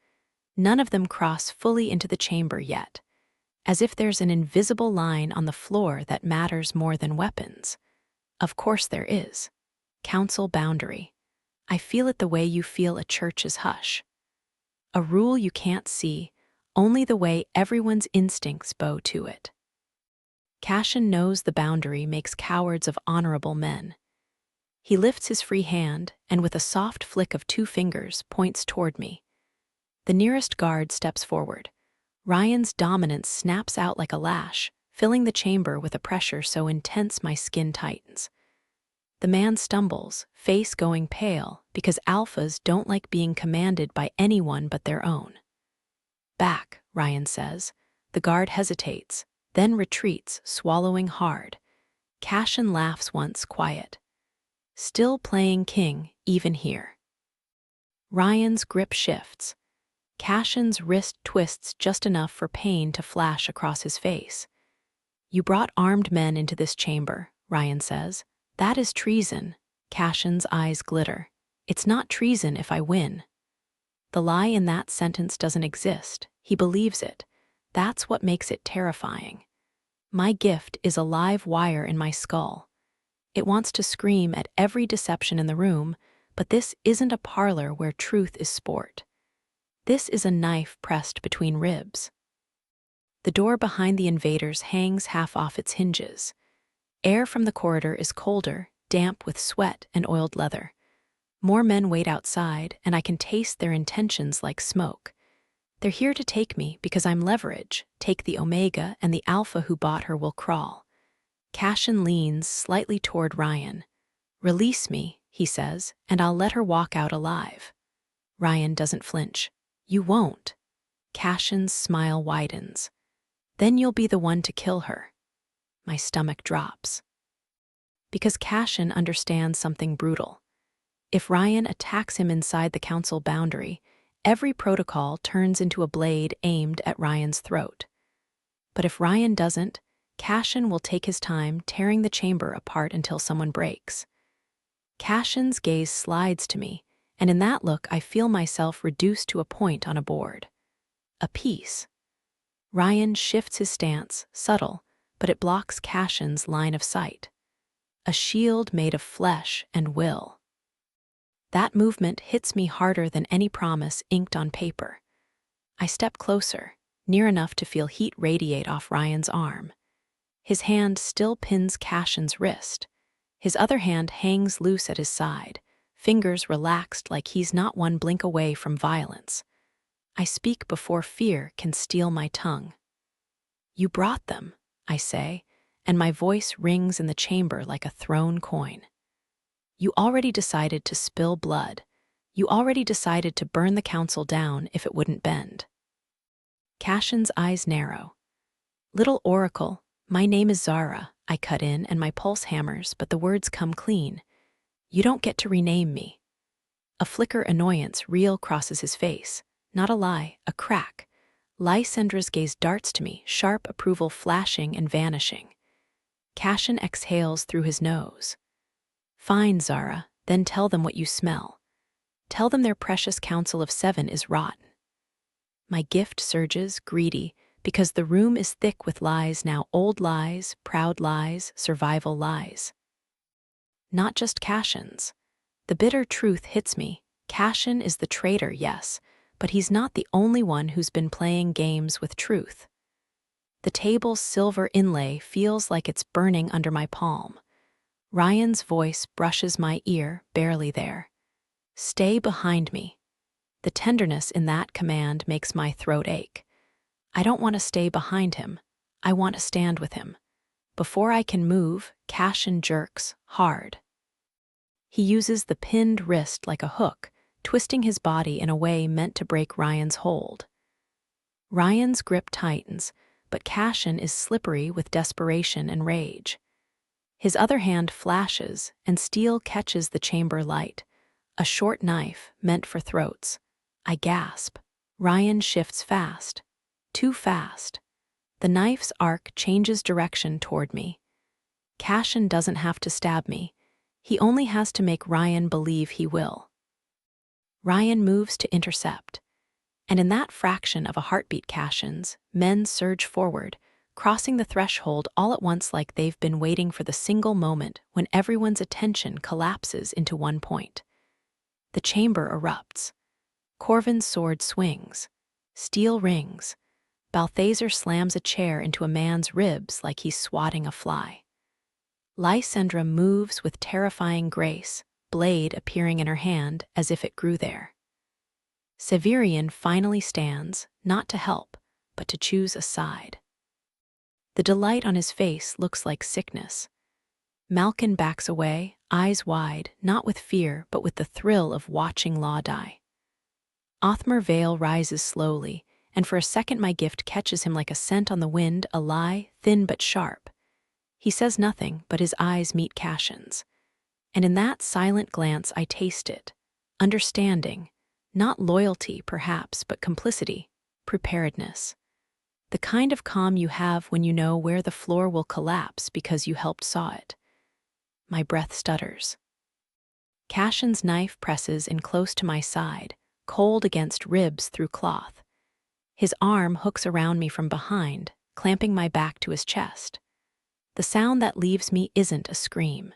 None of them cross fully into the chamber yet, as if there's an invisible line on the floor that matters more than weapons. Of course there is. Council boundary. I feel it the way you feel a church's hush. A rule you can't see, only the way everyone's instincts bow to it. Cashin knows the boundary makes cowards of honorable men. He lifts his free hand and with a soft flick of 2 fingers points toward me. The nearest guard steps forward. Ryan's dominance snaps out like a lash, filling the chamber with a pressure so intense my skin tightens. The man stumbles, face going pale, because alphas don't like being commanded by anyone but their own. "Back," Ryan says. The guard hesitates, then retreats, swallowing hard. Cashin laughs once, quiet. Still playing king, even here. Ryan's grip shifts. Cashin's wrist twists just enough for pain to flash across his face. "You brought armed men into this chamber," Ryan says. "That is treason." Cashin's eyes glitter. "It's not treason if I win." The lie in that sentence doesn't exist. He believes it. That's what makes it terrifying. My gift is a live wire in my skull. It wants to scream at every deception in the room, but this isn't a parlor where truth is sport. This is a knife pressed between ribs. The door behind the invaders hangs half off its hinges. Air from the corridor is colder, damp with sweat and oiled leather. More men wait outside, and I can taste their intentions like smoke. They're here to take me because I'm leverage. Take the Omega, and the Alpha who bought her will crawl. Cashin leans slightly toward Ryan. "Release me," he says, "and I'll let her walk out alive." Ryan doesn't flinch. "You won't." Cashin's smile widens. "Then you'll be the one to kill her." My stomach drops. Because Cashin understands something brutal. If Ryan attacks him inside the council boundary, every protocol turns into a blade aimed at Ryan's throat. But if Ryan doesn't, Cashin will take his time tearing the chamber apart until someone breaks. Cashin's gaze slides to me, and in that look I feel myself reduced to a point on a board. A piece. Ryan shifts his stance, subtle, but it blocks Cashin's line of sight. A shield made of flesh and will. That movement hits me harder than any promise inked on paper. I step closer, near enough to feel heat radiate off Ryan's arm. His hand still pins Cashin's wrist. His other hand hangs loose at his side, fingers relaxed like he's not one blink away from violence. I speak before fear can steal my tongue. "You brought them," I say, and my voice rings in the chamber like a thrown coin. "You already decided to spill blood. You already decided to burn the council down if it wouldn't bend." Cashin's eyes narrow. "Little Oracle, my name is Zara," I cut in, and my pulse hammers, but the words come clean. "You don't get to rename me." A flicker annoyance real crosses his face. Not a lie, a crack. Lysandra's gaze darts to me, sharp approval flashing and vanishing. Cashin exhales through his nose. "Fine, Zara, then tell them what you smell. Tell them their precious council of 7 is rotten." My gift surges, greedy, because the room is thick with lies now, old lies, proud lies, survival lies. Not just Cashin's. The bitter truth hits me. Cashin is the traitor, yes, but he's not the only one who's been playing games with truth. The table's silver inlay feels like it's burning under my palm. Ryan's voice brushes my ear, barely there. "Stay behind me." The tenderness in that command makes my throat ache. I don't want to stay behind him. I want to stand with him. Before I can move, Cashin jerks, hard. He uses the pinned wrist like a hook, twisting his body in a way meant to break Ryan's hold. Ryan's grip tightens, but Cashin is slippery with desperation and rage. His other hand flashes, and steel catches the chamber light. A short knife, meant for throats. I gasp. Ryan shifts fast. Too fast. The knife's arc changes direction toward me. Cashin doesn't have to stab me. He only has to make Ryan believe he will. Ryan moves to intercept. And in that fraction of a heartbeat, Cashin's men surge forward, crossing the threshold all at once like they've been waiting for the single moment when everyone's attention collapses into one point. The chamber erupts. Corvin's sword swings. Steel rings. Balthazar slams a chair into a man's ribs like he's swatting a fly. Lysandra moves with terrifying grace, blade appearing in her hand as if it grew there. Severian finally stands, not to help, but to choose a side. The delight on his face looks like sickness. Malkin backs away, eyes wide, not with fear, but with the thrill of watching law die. Othmar Vale rises slowly, and for a second my gift catches him like a scent on the wind, a lie, thin but sharp. He says nothing, but his eyes meet Cashin's. And in that silent glance I taste it. Understanding. Not loyalty, perhaps, but complicity. Preparedness. The kind of calm you have when you know where the floor will collapse because you helped saw it. My breath stutters. Cashin's knife presses in close to my side, cold against ribs through cloth. His arm hooks around me from behind, clamping my back to his chest. The sound that leaves me isn't a scream.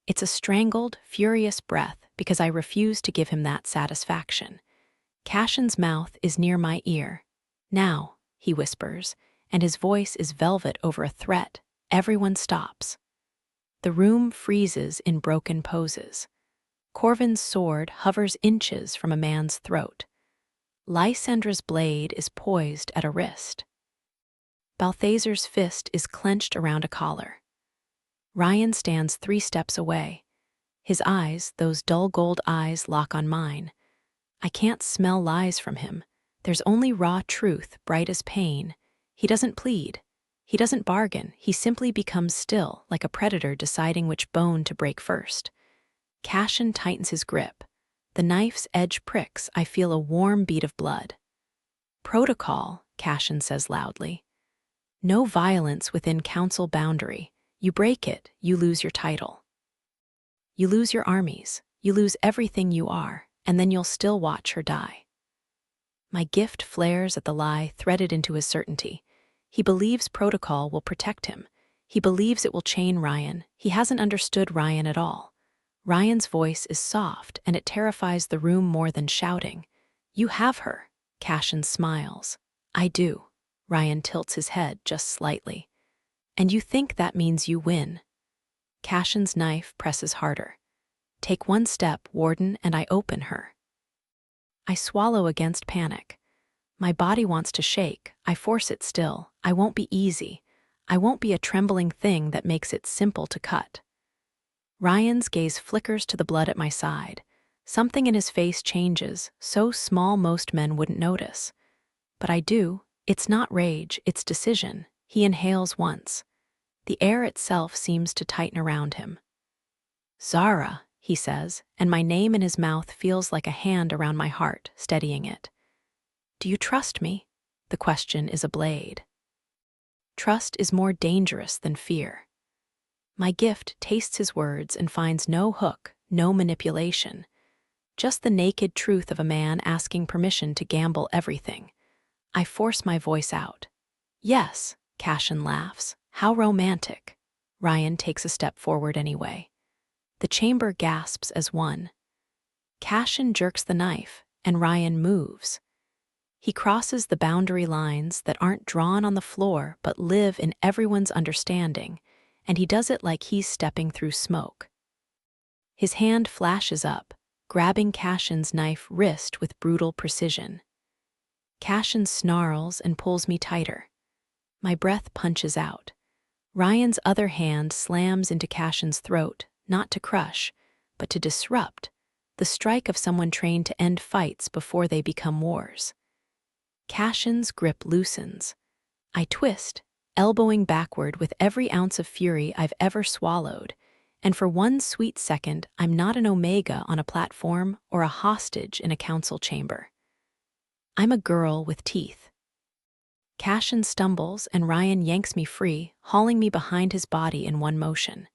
It's a strangled, furious breath because I refuse to give him that satisfaction. Cashin's mouth is near my ear. "Now," he whispers, and his voice is velvet over a threat. Everyone stops. The room freezes in broken poses. Corvin's sword hovers inches from a man's throat. Lysandra's blade is poised at a wrist. Balthazar's fist is clenched around a collar. Ryan stands 3 steps away. His eyes, those dull gold eyes, lock on mine. I can't smell lies from him. There's only raw truth, bright as pain. He doesn't plead. He doesn't bargain. He simply becomes still, like a predator deciding which bone to break first. Cashin tightens his grip. The knife's edge pricks. I feel a warm bead of blood. "Protocol," Cashin says loudly. "No violence within council boundary. You break it, you lose your title. You lose your armies. You lose everything you are, and then you'll still watch her die." My gift flares at the lie threaded into his certainty. He believes protocol will protect him. He believes it will chain Ryan. He hasn't understood Ryan at all. Ryan's voice is soft, and it terrifies the room more than shouting. "You have her." Cashin smiles. "I do." Ryan tilts his head just slightly. "And you think that means you win?" Cashin's knife presses harder. "Take one step, Warden, and I open her." I swallow against panic. My body wants to shake. I force it still. I won't be easy. I won't be a trembling thing that makes it simple to cut. Ryan's gaze flickers to the blood at my side. Something in his face changes, so small most men wouldn't notice. But I do. It's not rage, it's decision. He inhales once. The air itself seems to tighten around him. "Zara," he says, and my name in his mouth feels like a hand around my heart, steadying it. "Do you trust me?" The question is a blade. Trust is more dangerous than fear. My gift tastes his words and finds no hook, no manipulation. Just the naked truth of a man asking permission to gamble everything. I force my voice out. "Yes," Cashin laughs. "How romantic." Ryan takes a step forward anyway. The chamber gasps as one. Cashin jerks the knife, and Ryan moves. He crosses the boundary lines that aren't drawn on the floor but live in everyone's understanding, and he does it like he's stepping through smoke. His hand flashes up, grabbing Cashin's knife wrist with brutal precision. Cashin snarls and pulls me tighter. My breath punches out. Ryan's other hand slams into Cashin's throat, not to crush, but to disrupt, the strike of someone trained to end fights before they become wars. Cashin's grip loosens. I twist, elbowing backward with every ounce of fury I've ever swallowed, and for one sweet second I'm not an omega on a platform or a hostage in a council chamber. I'm a girl with teeth. Cashin stumbles and Ryan yanks me free, hauling me behind his body in one motion.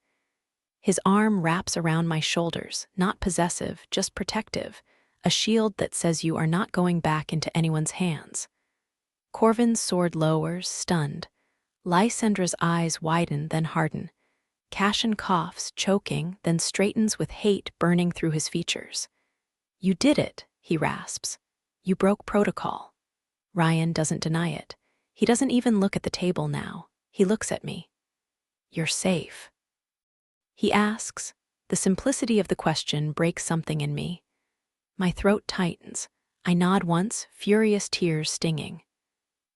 His arm wraps around my shoulders, not possessive, just protective, a shield that says you are not going back into anyone's hands. Corvin's sword lowers, stunned. Lysandra's eyes widen, then harden. Cashin coughs, choking, then straightens with hate burning through his features. "You did it," he rasps. "You broke protocol." Ryan doesn't deny it. He doesn't even look at the table now. He looks at me. "You're safe," he asks. The simplicity of the question breaks something in me. My throat tightens. I nod once, furious tears stinging.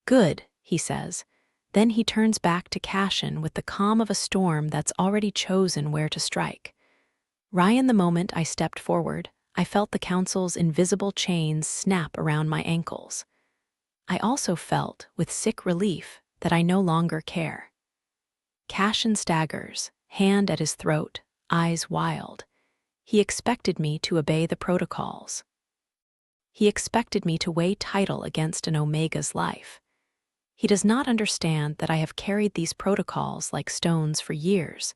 "Good," he says. Then he turns back to Cashin with the calm of a storm that's already chosen where to strike. Ryan, the moment I stepped forward, I felt the council's invisible chains snap around my ankles. I also felt, with sick relief, that I no longer care. Cashin staggers, hand at his throat, eyes wild. He expected me to obey the protocols. He expected me to weigh title against an Omega's life. He does not understand that I have carried these protocols like stones for years,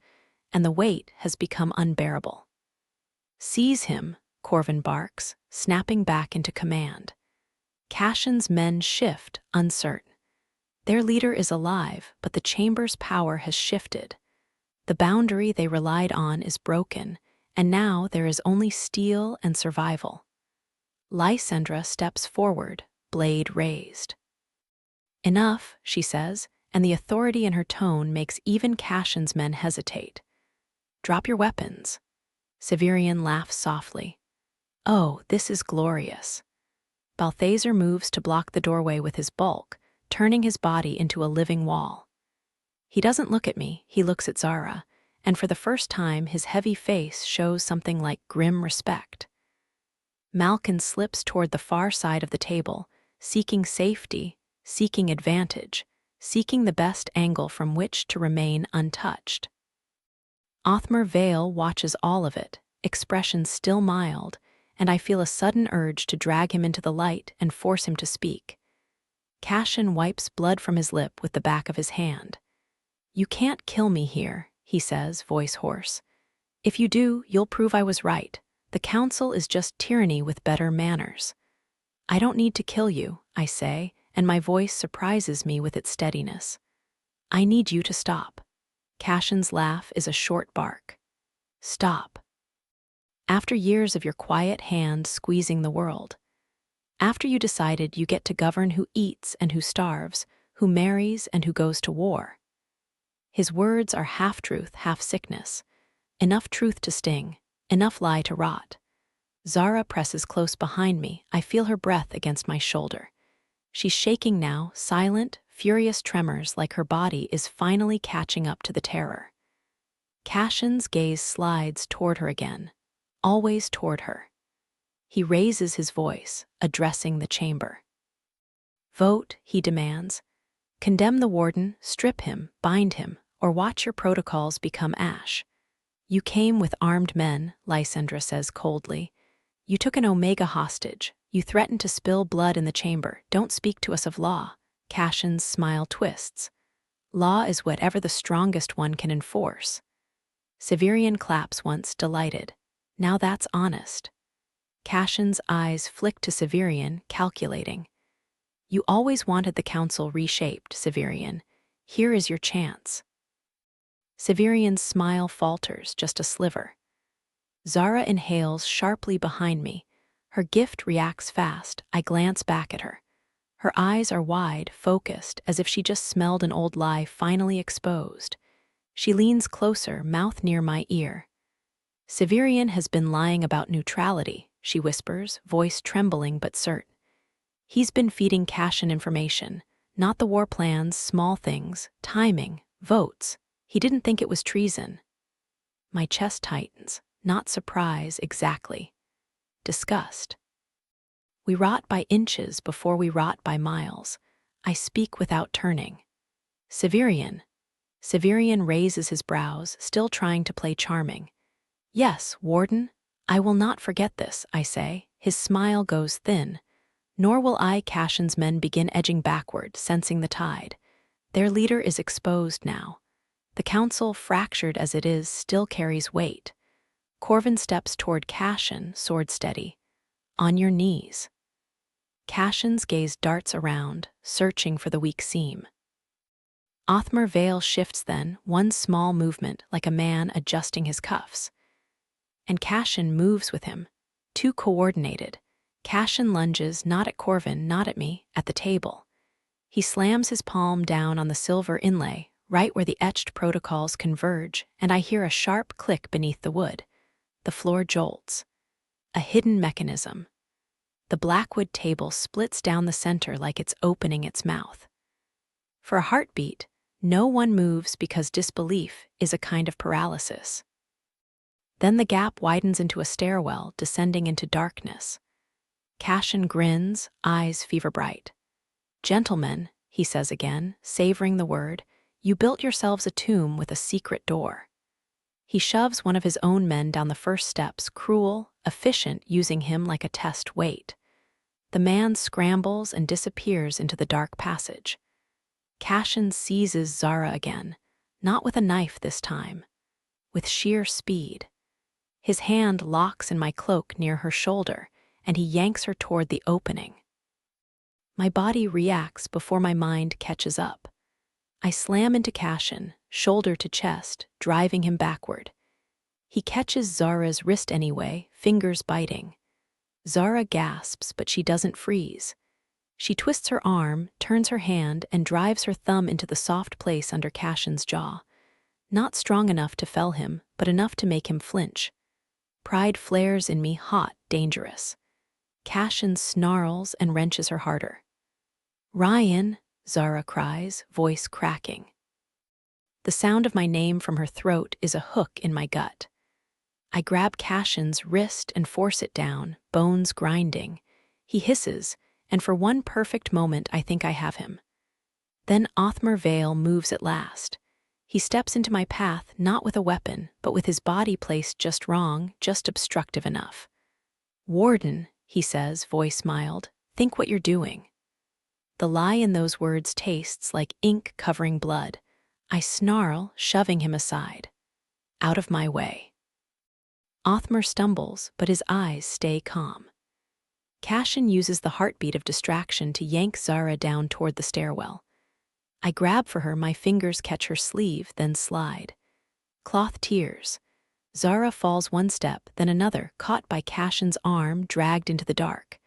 and the weight has become unbearable. "Seize him," Corvin barks, snapping back into command. Cashin's men shift, uncertain. Their leader is alive, but the chamber's power has shifted. The boundary they relied on is broken, and now there is only steel and survival. Lysandra steps forward, blade raised. "Enough," she says, and the authority in her tone makes even Cashin's men hesitate. "Drop your weapons." Severian laughs softly. "Oh, this is glorious." Balthazar moves to block the doorway with his bulk, turning his body into a living wall. He doesn't look at me, he looks at Zara, and for the first time his heavy face shows something like grim respect. Malkin slips toward the far side of the table, seeking safety, seeking advantage, seeking the best angle from which to remain untouched. Othmar Vale watches all of it, expression still mild, and I feel a sudden urge to drag him into the light and force him to speak. Cashin wipes blood from his lip with the back of his hand. "You can't kill me here," he says, voice hoarse. "If you do, you'll prove I was right. The council is just tyranny with better manners." "I don't need to kill you," I say, and my voice surprises me with its steadiness. "I need you to stop." Cashin's laugh is a short bark. "Stop." After years of your quiet hand squeezing the world. After you decided you get to govern who eats and who starves, who marries and who goes to war. His words are half-truth, half-sickness. Enough truth to sting, enough lie to rot. Zara presses close behind me. I feel her breath against my shoulder. She's shaking now, silent, furious tremors like her body is finally catching up to the terror. Cashin's gaze slides toward her again, always toward her. He raises his voice, addressing the chamber. Vote, he demands. Condemn the warden, strip him, bind him, or watch your protocols become ash. You came with armed men, Lysandra says coldly. You took an Omega hostage. You threatened to spill blood in the chamber. Don't speak to us of law. Cashin's smile twists. Law is whatever the strongest one can enforce. Severian claps once, delighted. Now that's honest. Cashin's eyes flick to Severian, calculating. You always wanted the council reshaped, Severian. Here is your chance. Severian's smile falters, just a sliver. Zara inhales sharply behind me. Her gift reacts fast. I glance back at her. Her eyes are wide, focused, as if she just smelled an old lie finally exposed. She leans closer, mouth near my ear. Severian has been lying about neutrality, she whispers, voice trembling but certain. He's been feeding Cashin information, not the war plans, small things, timing, votes. He didn't think it was treason. My chest tightens, not surprise exactly. Disgust. We rot by inches before we rot by miles. I speak without turning. Severian. Severian raises his brows, still trying to play charming. Yes, warden, I will not forget this, I say. His smile goes thin. Nor will I. Cashin's men begin edging backward, sensing the tide. Their leader is exposed now. The council, fractured as it is, still carries weight. Corvin steps toward Cashin, sword steady. On your knees. Cashin's gaze darts around, searching for the weak seam. Othmar Vale shifts then, one small movement, like a man adjusting his cuffs. And Cashin moves with him, too coordinated. Cashin lunges, not at Corvin, not at me, at the table. He slams his palm down on the silver inlay, right where the etched protocols converge, and I hear a sharp click beneath the wood. The floor jolts. A hidden mechanism. The blackwood table splits down the center like it's opening its mouth. For a heartbeat, no one moves because disbelief is a kind of paralysis. Then the gap widens into a stairwell, descending into darkness. Cashin grins, eyes fever-bright. Gentlemen, he says again, savoring the word, you built yourselves a tomb with a secret door. He shoves one of his own men down the first steps, cruel, efficient, using him like a test weight. The man scrambles and disappears into the dark passage. Cashin seizes Zara again, not with a knife this time, with sheer speed. His hand locks in my cloak near her shoulder, and he yanks her toward the opening. My body reacts before my mind catches up. I slam into Cashin, shoulder to chest, driving him backward. He catches Zara's wrist anyway, fingers biting. Zara gasps, but she doesn't freeze. She twists her arm, turns her hand, and drives her thumb into the soft place under Cashin's jaw. Not strong enough to fell him, but enough to make him flinch. Pride flares in me, hot, dangerous. Cashin snarls and wrenches her harder. Ryan, Zara cries, voice cracking. The sound of my name from her throat is a hook in my gut. I grab Cashin's wrist and force it down, bones grinding. He hisses, and for one perfect moment I think I have him. Then Othmar Vale moves at last. He steps into my path not with a weapon, but with his body placed just wrong, just obstructive enough. Warden, he says, voice mild, think what you're doing. The lie in those words tastes like ink covering blood. I snarl, shoving him aside. Out of my way. Othmar stumbles, but his eyes stay calm. Cashin uses the heartbeat of distraction to yank Zara down toward the stairwell. I grab for her, my fingers catch her sleeve, then slide. Cloth tears. Zara falls one step, then another, caught by Cashin's arm, dragged into the dark.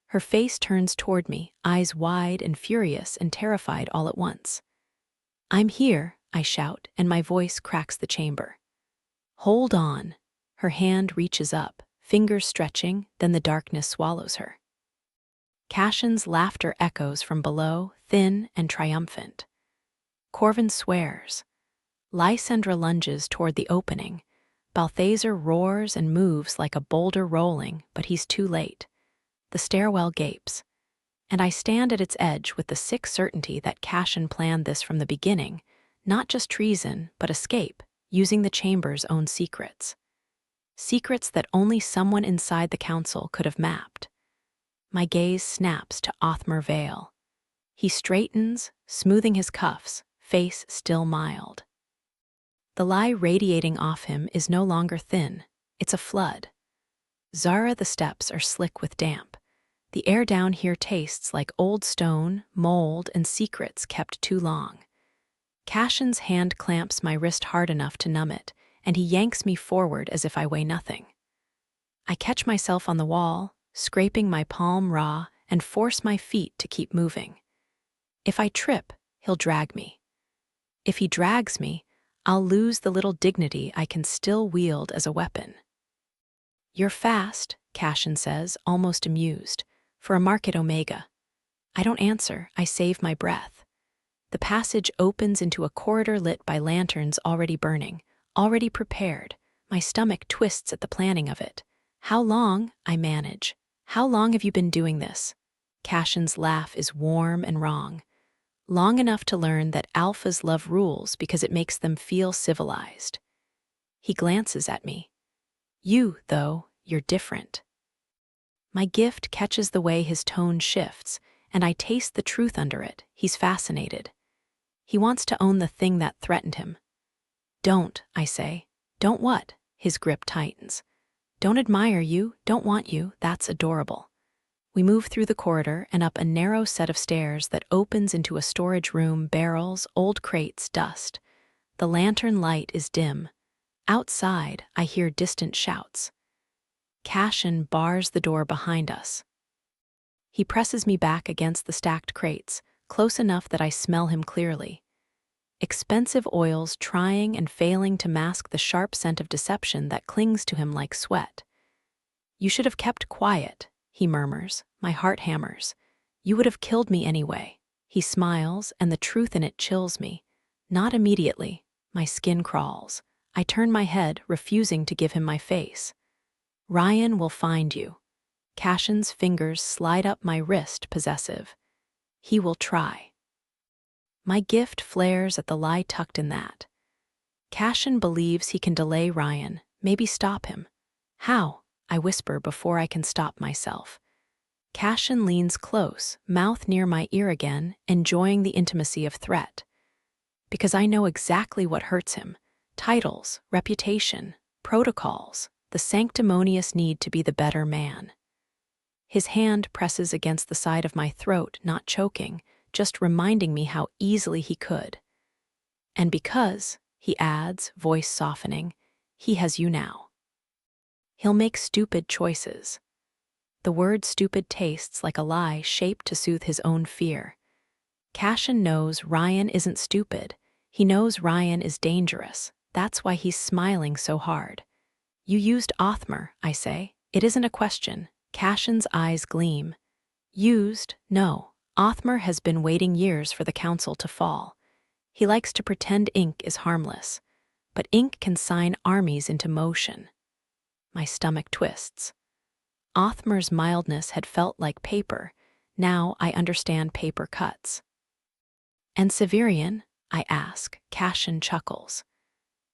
Her face turns toward me, eyes wide and furious and terrified all at once. "I'm here," I shout, and my voice cracks the chamber. "Hold on." Her hand reaches up, fingers stretching, then the darkness swallows her. Cashin's laughter echoes from below, thin and triumphant. Corvin swears. Lysandra lunges toward the opening. Balthazar roars and moves like a boulder rolling, but he's too late. The stairwell gapes, and I stand at its edge with the sick certainty that Cashin planned this from the beginning, not just treason, but escape, using the chamber's own secrets. Secrets that only someone inside the council could have mapped. My gaze snaps to Othmar Vale. He straightens, smoothing his cuffs, face still mild. The lie radiating off him is no longer thin, it's a flood. Zara, the steps are slick with damp. The air down here tastes like old stone, mold, and secrets kept too long. Cashin's hand clamps my wrist hard enough to numb it, and he yanks me forward as if I weigh nothing. I catch myself on the wall, scraping my palm raw, and force my feet to keep moving. If I trip, he'll drag me. If he drags me, I'll lose the little dignity I can still wield as a weapon. "You're fast," Cashin says, almost amused, "for a Market Omega." I don't answer, I save my breath. The passage opens into a corridor lit by lanterns already burning, already prepared. My stomach twists at the planning of it. "How long?" I manage. "How long have you been doing this?" Cashin's laugh is warm and wrong. "Long enough to learn that alphas love rules because it makes them feel civilized." He glances at me. "You, though, you're different." My gift catches the way his tone shifts, and I taste the truth under it. He's fascinated. He wants to own the thing that threatened him. "Don't," I say. "Don't what?" His grip tightens. "Don't admire you, don't want you, that's adorable." We move through the corridor and up a narrow set of stairs that opens into a storage room, barrels, old crates, dust. The lantern light is dim. Outside, I hear distant shouts. Cashin bars the door behind us. He presses me back against the stacked crates, close enough that I smell him clearly. Expensive oils trying and failing to mask the sharp scent of deception that clings to him like sweat. "You should have kept quiet," he murmurs. My heart hammers. "You would have killed me anyway." He smiles, and the truth in it chills me. Not immediately. My skin crawls. I turn my head, refusing to give him my face. "Ryan will find you." Cashin's fingers slide up my wrist, possessive. "He will try." My gift flares at the lie tucked in that. Cashin believes he can delay Ryan, maybe stop him. "How?" I whisper before I can stop myself. Cashin leans close, mouth near my ear again, enjoying the intimacy of threat. "Because I know exactly what hurts him. Titles, reputation, protocols, the sanctimonious need to be the better man." His hand presses against the side of my throat, not choking, just reminding me how easily he could. "And because," he adds, voice softening, "he has you now. He'll make stupid choices." The word stupid tastes like a lie shaped to soothe his own fear. Cashin knows Ryan isn't stupid. He knows Ryan is dangerous. That's why he's smiling so hard. "You used Othmar," I say. "It isn't a question." Cashin's eyes gleam. "Used? No. Othmar has been waiting years for the council to fall. He likes to pretend ink is harmless. But ink can sign armies into motion." My stomach twists. Othmar's mildness had felt like paper. Now I understand paper cuts. "And Severian?" I ask. Cashin chuckles.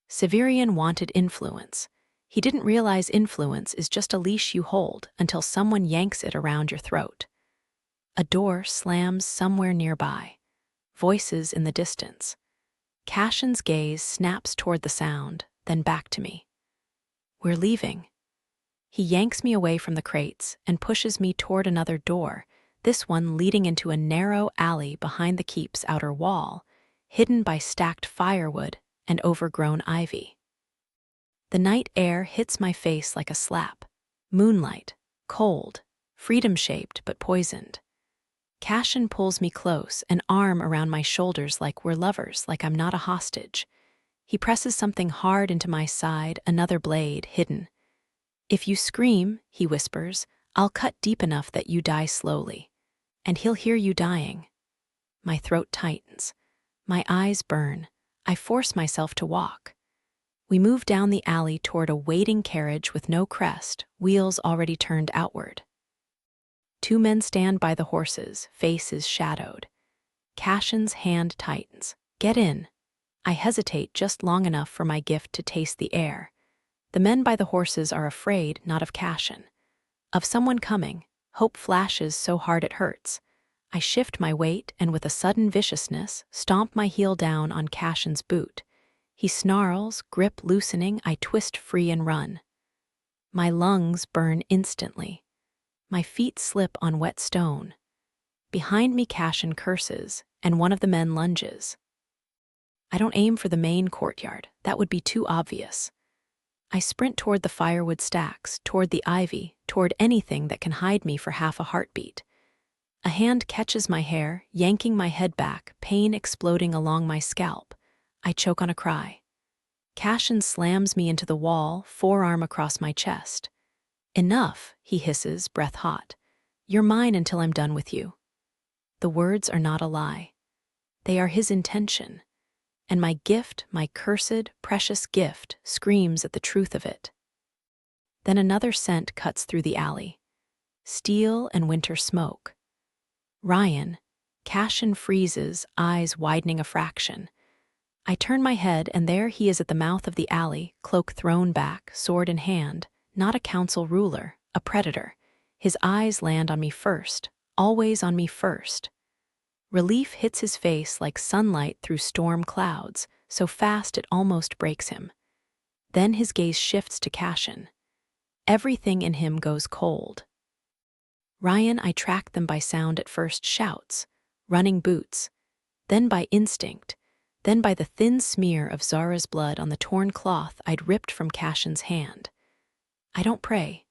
"Severian wanted influence. He didn't realize influence is just a leash you hold until someone yanks it around your throat." A door slams somewhere nearby. Voices in the distance. Cashin's gaze snaps toward the sound, then back to me. "We're leaving." He yanks me away from the crates and pushes me toward another door, this one leading into a narrow alley behind the keep's outer wall, hidden by stacked firewood and overgrown ivy. The night air hits my face like a slap. Moonlight, cold, freedom-shaped but poisoned. Cashin pulls me close, an arm around my shoulders like we're lovers, like I'm not a hostage. He presses something hard into my side, another blade, hidden. "If you scream," he whispers, "I'll cut deep enough that you die slowly. And he'll hear you dying." My throat tightens. My eyes burn. I force myself to walk. We move down the alley toward a waiting carriage with no crest, wheels already turned outward. Two men stand by the horses, faces shadowed. Cashin's hand tightens. "Get in." I hesitate just long enough for my gift to taste the air. The men by the horses are afraid, not of Cashin. Of someone coming. Hope flashes so hard it hurts. I shift my weight and with a sudden viciousness, stomp my heel down on Cashin's boot. He snarls, grip loosening, I twist free and run. My lungs burn instantly. My feet slip on wet stone. Behind me Cashin curses, and one of the men lunges. I don't aim for the main courtyard, that would be too obvious. I sprint toward the firewood stacks, toward the ivy, toward anything that can hide me for half a heartbeat. A hand catches my hair, yanking my head back, pain exploding along my scalp. I choke on a cry. Cashin slams me into the wall, forearm across my chest. "Enough," he hisses, breath hot. "You're mine until I'm done with you." The words are not a lie. They are his intention. And my gift, my cursed, precious gift, screams at the truth of it. Then another scent cuts through the alley. Steel and winter smoke. Ryan. Cashin freezes, eyes widening a fraction. I turn my head, and there he is at the mouth of the alley, cloak thrown back, sword in hand, not a council ruler, a predator. His eyes land on me first, always on me first. Relief hits his face like sunlight through storm clouds, so fast it almost breaks him. Then his gaze shifts to Cashin. Everything in him goes cold. Ryan, I track them by sound at first, shouts, running boots, then by instinct, then by the thin smear of Zara's blood on the torn cloth I'd ripped from Cashin's hand. I don't pray.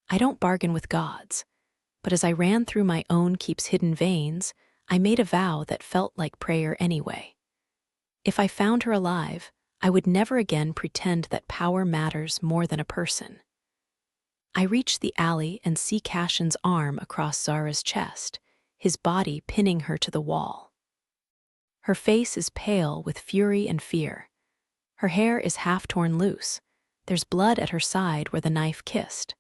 I don't bargain with gods. But as I ran through my own keep's hidden veins, I made a vow that felt like prayer anyway. If I found her alive, I would never again pretend that power matters more than a person. I reach the alley and see Cashin's arm across Zara's chest, his body pinning her to the wall. Her face is pale with fury and fear. Her hair is half torn loose. There's blood at her side where the knife kissed.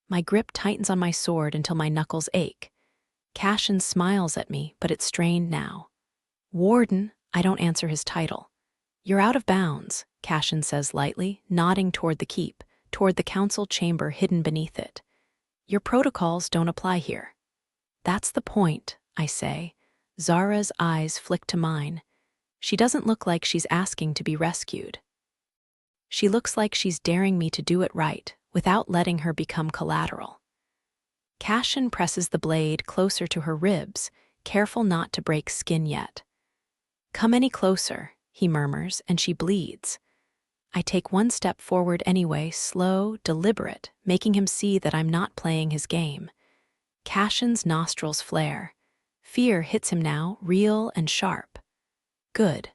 My grip tightens on my sword until my knuckles ache. Cashin smiles at me, but it's strained now. "Warden," I don't answer his title. "You're out of bounds," Cashin says lightly, nodding toward the keep, toward the council chamber hidden beneath it. "Your protocols don't apply here." "That's the point," I say. Zara's eyes flick to mine. She doesn't look like she's asking to be rescued. She looks like she's daring me to do it right, without letting her become collateral. Cashin presses the blade closer to her ribs, careful not to break skin yet. "Come any closer," he murmurs, and she bleeds. I take one step forward anyway, slow, deliberate, making him see that I'm not playing his game. Cashin's nostrils flare. Fear hits him now, real and sharp. "Good."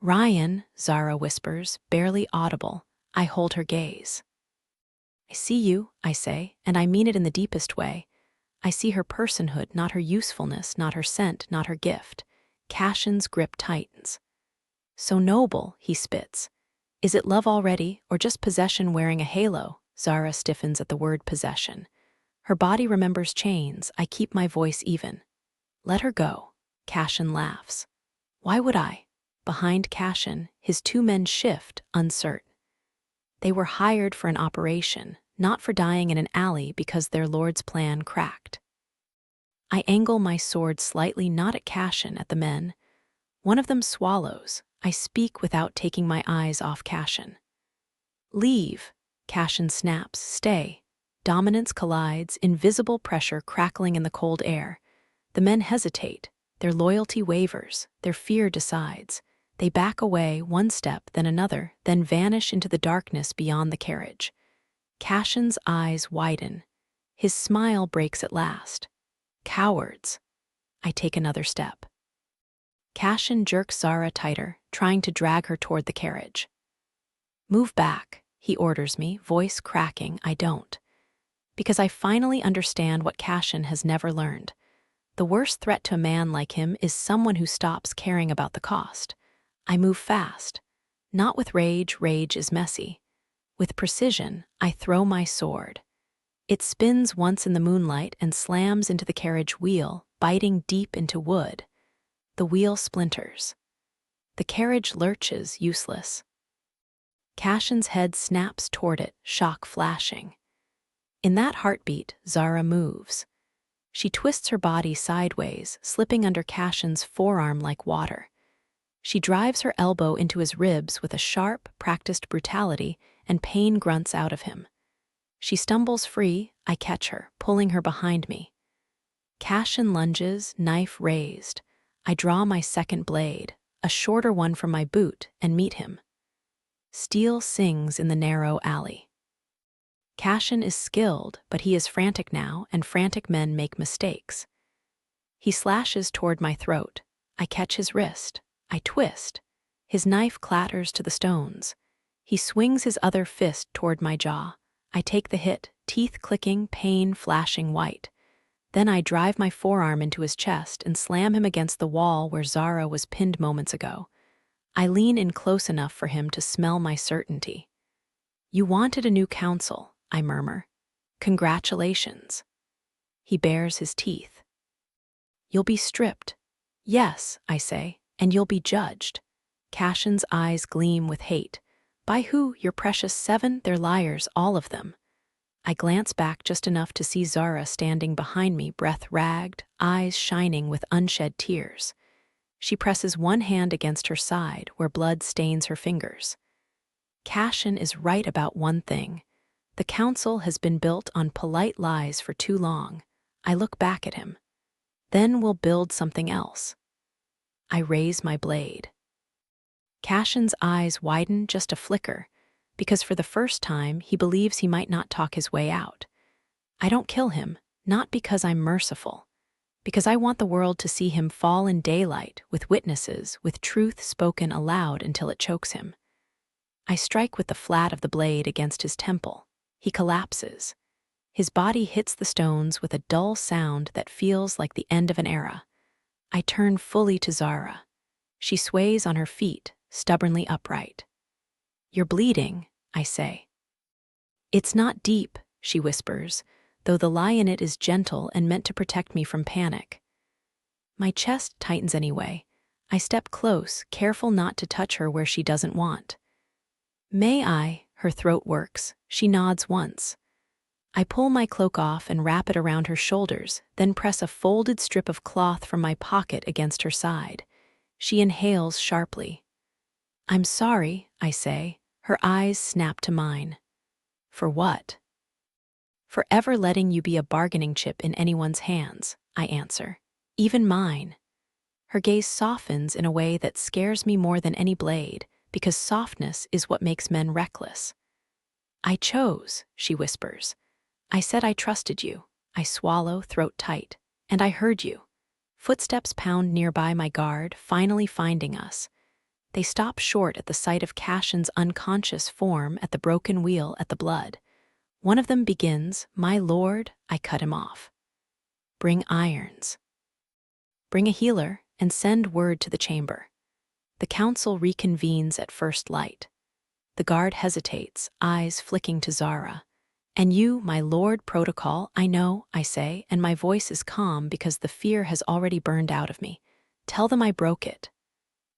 "Ryan," Zara whispers, barely audible. I hold her gaze. "I see you," I say, and I mean it in the deepest way. I see her personhood, not her usefulness, not her scent, not her gift. Cashin's grip tightens. "So noble," he spits. "Is it love already, or just possession wearing a halo?" Zara stiffens at the word possession. Her body remembers chains. I keep my voice even. "Let her go." Cashin laughs. "Why would I?" Behind Cashin, his two men shift, uncertain. They were hired for an operation, not for dying in an alley because their lord's plan cracked. I angle my sword slightly, not at Cashin, at the men. One of them swallows. I speak without taking my eyes off Cashin. "Leave." Cashin snaps. "Stay." Dominance collides, invisible pressure crackling in the cold air. The men hesitate. Their loyalty wavers. Their fear decides. They back away one step, then another, then vanish into the darkness beyond the carriage. Cashin's eyes widen. His smile breaks at last. Cowards. I take another step. Cashin jerks Zara tighter, trying to drag her toward the carriage. Move back, he orders me, voice cracking. I don't. Because I finally understand what Cashin has never learned. The worst threat to a man like him is someone who stops caring about the cost. I move fast. Not with rage, rage is messy. With precision, I throw my sword. It spins once in the moonlight and slams into the carriage wheel, biting deep into wood. The wheel splinters. The carriage lurches, useless. Cashin's head snaps toward it, shock flashing. In that heartbeat, Zara moves. She twists her body sideways, slipping under Cashin's forearm like water. She drives her elbow into his ribs with a sharp, practiced brutality, and pain grunts out of him. She stumbles free. I catch her, pulling her behind me. Cashin lunges, knife raised. I draw my second blade, a shorter one from my boot, and meet him. Steel sings in the narrow alley. Cashin is skilled, but he is frantic now, and frantic men make mistakes. He slashes toward my throat. I catch his wrist. I twist. His knife clatters to the stones. He swings his other fist toward my jaw. I take the hit, teeth clicking, pain flashing white. Then I drive my forearm into his chest and slam him against the wall where Zara was pinned moments ago. I lean in close enough for him to smell my certainty. You wanted a new counsel, I murmur. Congratulations. He bares his teeth. You'll be stripped. Yes, I say, and you'll be judged. Cashin's eyes gleam with hate. By who? Your precious 7? They're liars, all of them. I glance back just enough to see Zara standing behind me, breath ragged, eyes shining with unshed tears. She presses one hand against her side, where blood stains her fingers. Cashin is right about one thing. The council has been built on polite lies for too long. I look back at him. Then we'll build something else. I raise my blade. Cashin's eyes widen just a flicker, because for the first time he believes he might not talk his way out. I don't kill him, not because I'm merciful, because I want the world to see him fall in daylight, with witnesses, with truth spoken aloud until it chokes him. I strike with the flat of the blade against his temple. He collapses. His body hits the stones with a dull sound that feels like the end of an era. I turn fully to Zara. She sways on her feet, stubbornly upright. You're bleeding, I say. It's not deep, she whispers, though the lie in it is gentle and meant to protect me from panic. My chest tightens anyway. I step close, careful not to touch her where she doesn't want. May I? Her throat works. She nods once. I pull my cloak off and wrap it around her shoulders, then press a folded strip of cloth from my pocket against her side. She inhales sharply. I'm sorry, I say. Her eyes snap to mine. For what? For ever letting you be a bargaining chip in anyone's hands, I answer. Even mine. Her gaze softens in a way that scares me more than any blade, because softness is what makes men reckless. I chose, she whispers. I said I trusted you. I swallow, throat tight. And I heard you. Footsteps pound nearby my guard, finally finding us. They stop short at the sight of Cashin's unconscious form at the broken wheel at the blood. One of them begins, "My lord," I cut him off. Bring irons. Bring a healer and send word to the chamber. The council reconvenes at first light. The guard hesitates, eyes flicking to Zara. And you, my lord, protocol, I know, I say, and my voice is calm because the fear has already burned out of me. Tell them I broke it.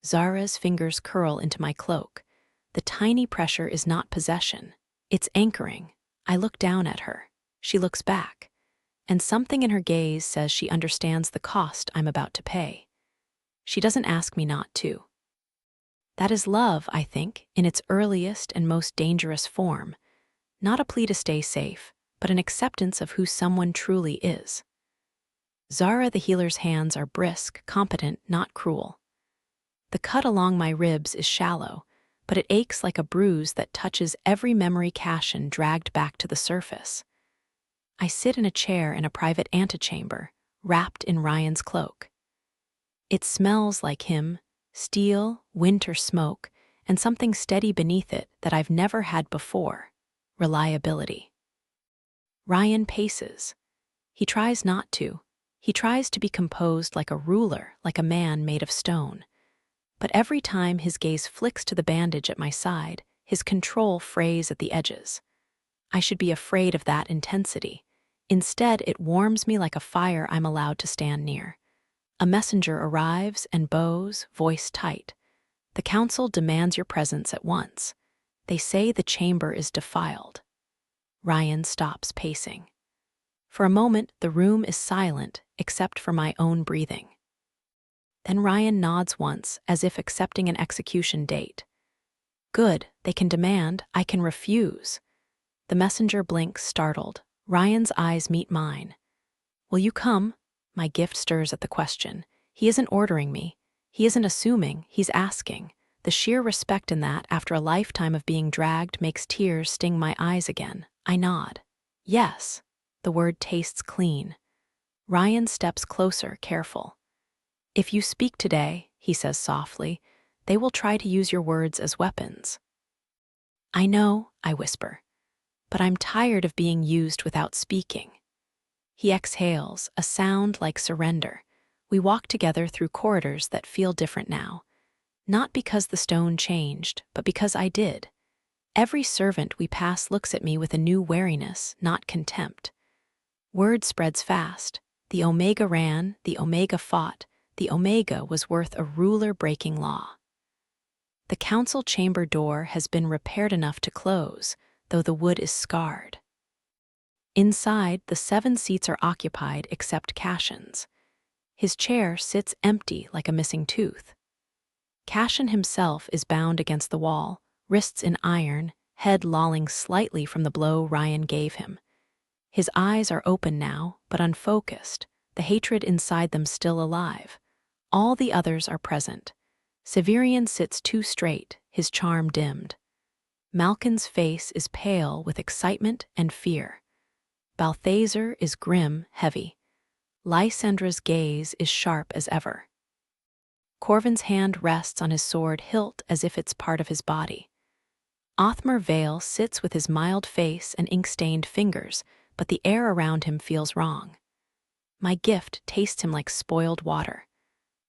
Zara's fingers curl into my cloak. The tiny pressure is not possession. It's anchoring. I look down at her. She looks back. And something in her gaze says she understands the cost I'm about to pay. She doesn't ask me not to. That is love, I think, in its earliest and most dangerous form. Not a plea to stay safe, but an acceptance of who someone truly is. Zara the healer's hands are brisk, competent, not cruel. The The cut along my ribs is shallow, but it aches like a bruise that touches every memory Cashin dragged back to the surface. I sit in a chair in a private antechamber, wrapped in Ryan's cloak. It smells like him, steel, winter smoke, and something steady beneath it that I've never had before: reliability. Ryan paces. He tries not to. He tries to be composed like a ruler, like a man made of stone. But every time his gaze flicks to the bandage at my side, his control frays at the edges. I should be afraid of that intensity. Instead, it warms me like a fire I'm allowed to stand near. A messenger arrives and bows, voice tight. The council demands your presence at once. They say the chamber is defiled. Ryan stops pacing. For a moment, the room is silent, except for my own breathing. Then Ryan nods once, as if accepting an execution date. Good, they can demand, I can refuse. The messenger blinks, startled. Ryan's eyes meet mine. Will you come? My gift stirs at the question. He isn't ordering me. He isn't assuming, he's asking. The sheer respect in that, after a lifetime of being dragged, makes tears sting my eyes again. I nod. Yes. The word tastes clean. Ryan steps closer, careful. If you speak today, he says softly, they will try to use your words as weapons. I know, I whisper, but I'm tired of being used without speaking. He exhales, a sound like surrender. We walk together through corridors that feel different now. Not because the stone changed, but because I did. Every servant we pass looks at me with a new wariness, not contempt. Word spreads fast. The Omega ran, the Omega fought, the Omega was worth a ruler-breaking law. The council chamber door has been repaired enough to close, though the wood is scarred. Inside, the 7 seats are occupied except Cashin's. His chair sits empty like a missing tooth. Cashin himself is bound against the wall, wrists in iron, head lolling slightly from the blow Ryan gave him. His eyes are open now, but unfocused, the hatred inside them still alive. All the others are present. Severian sits too straight, his charm dimmed. Malkin's face is pale with excitement and fear. Balthazar is grim, heavy. Lysandra's gaze is sharp as ever. Corvin's hand rests on his sword hilt as if it's part of his body. Othmar Vale sits with his mild face and ink-stained fingers, but the air around him feels wrong. My gift tastes him like spoiled water.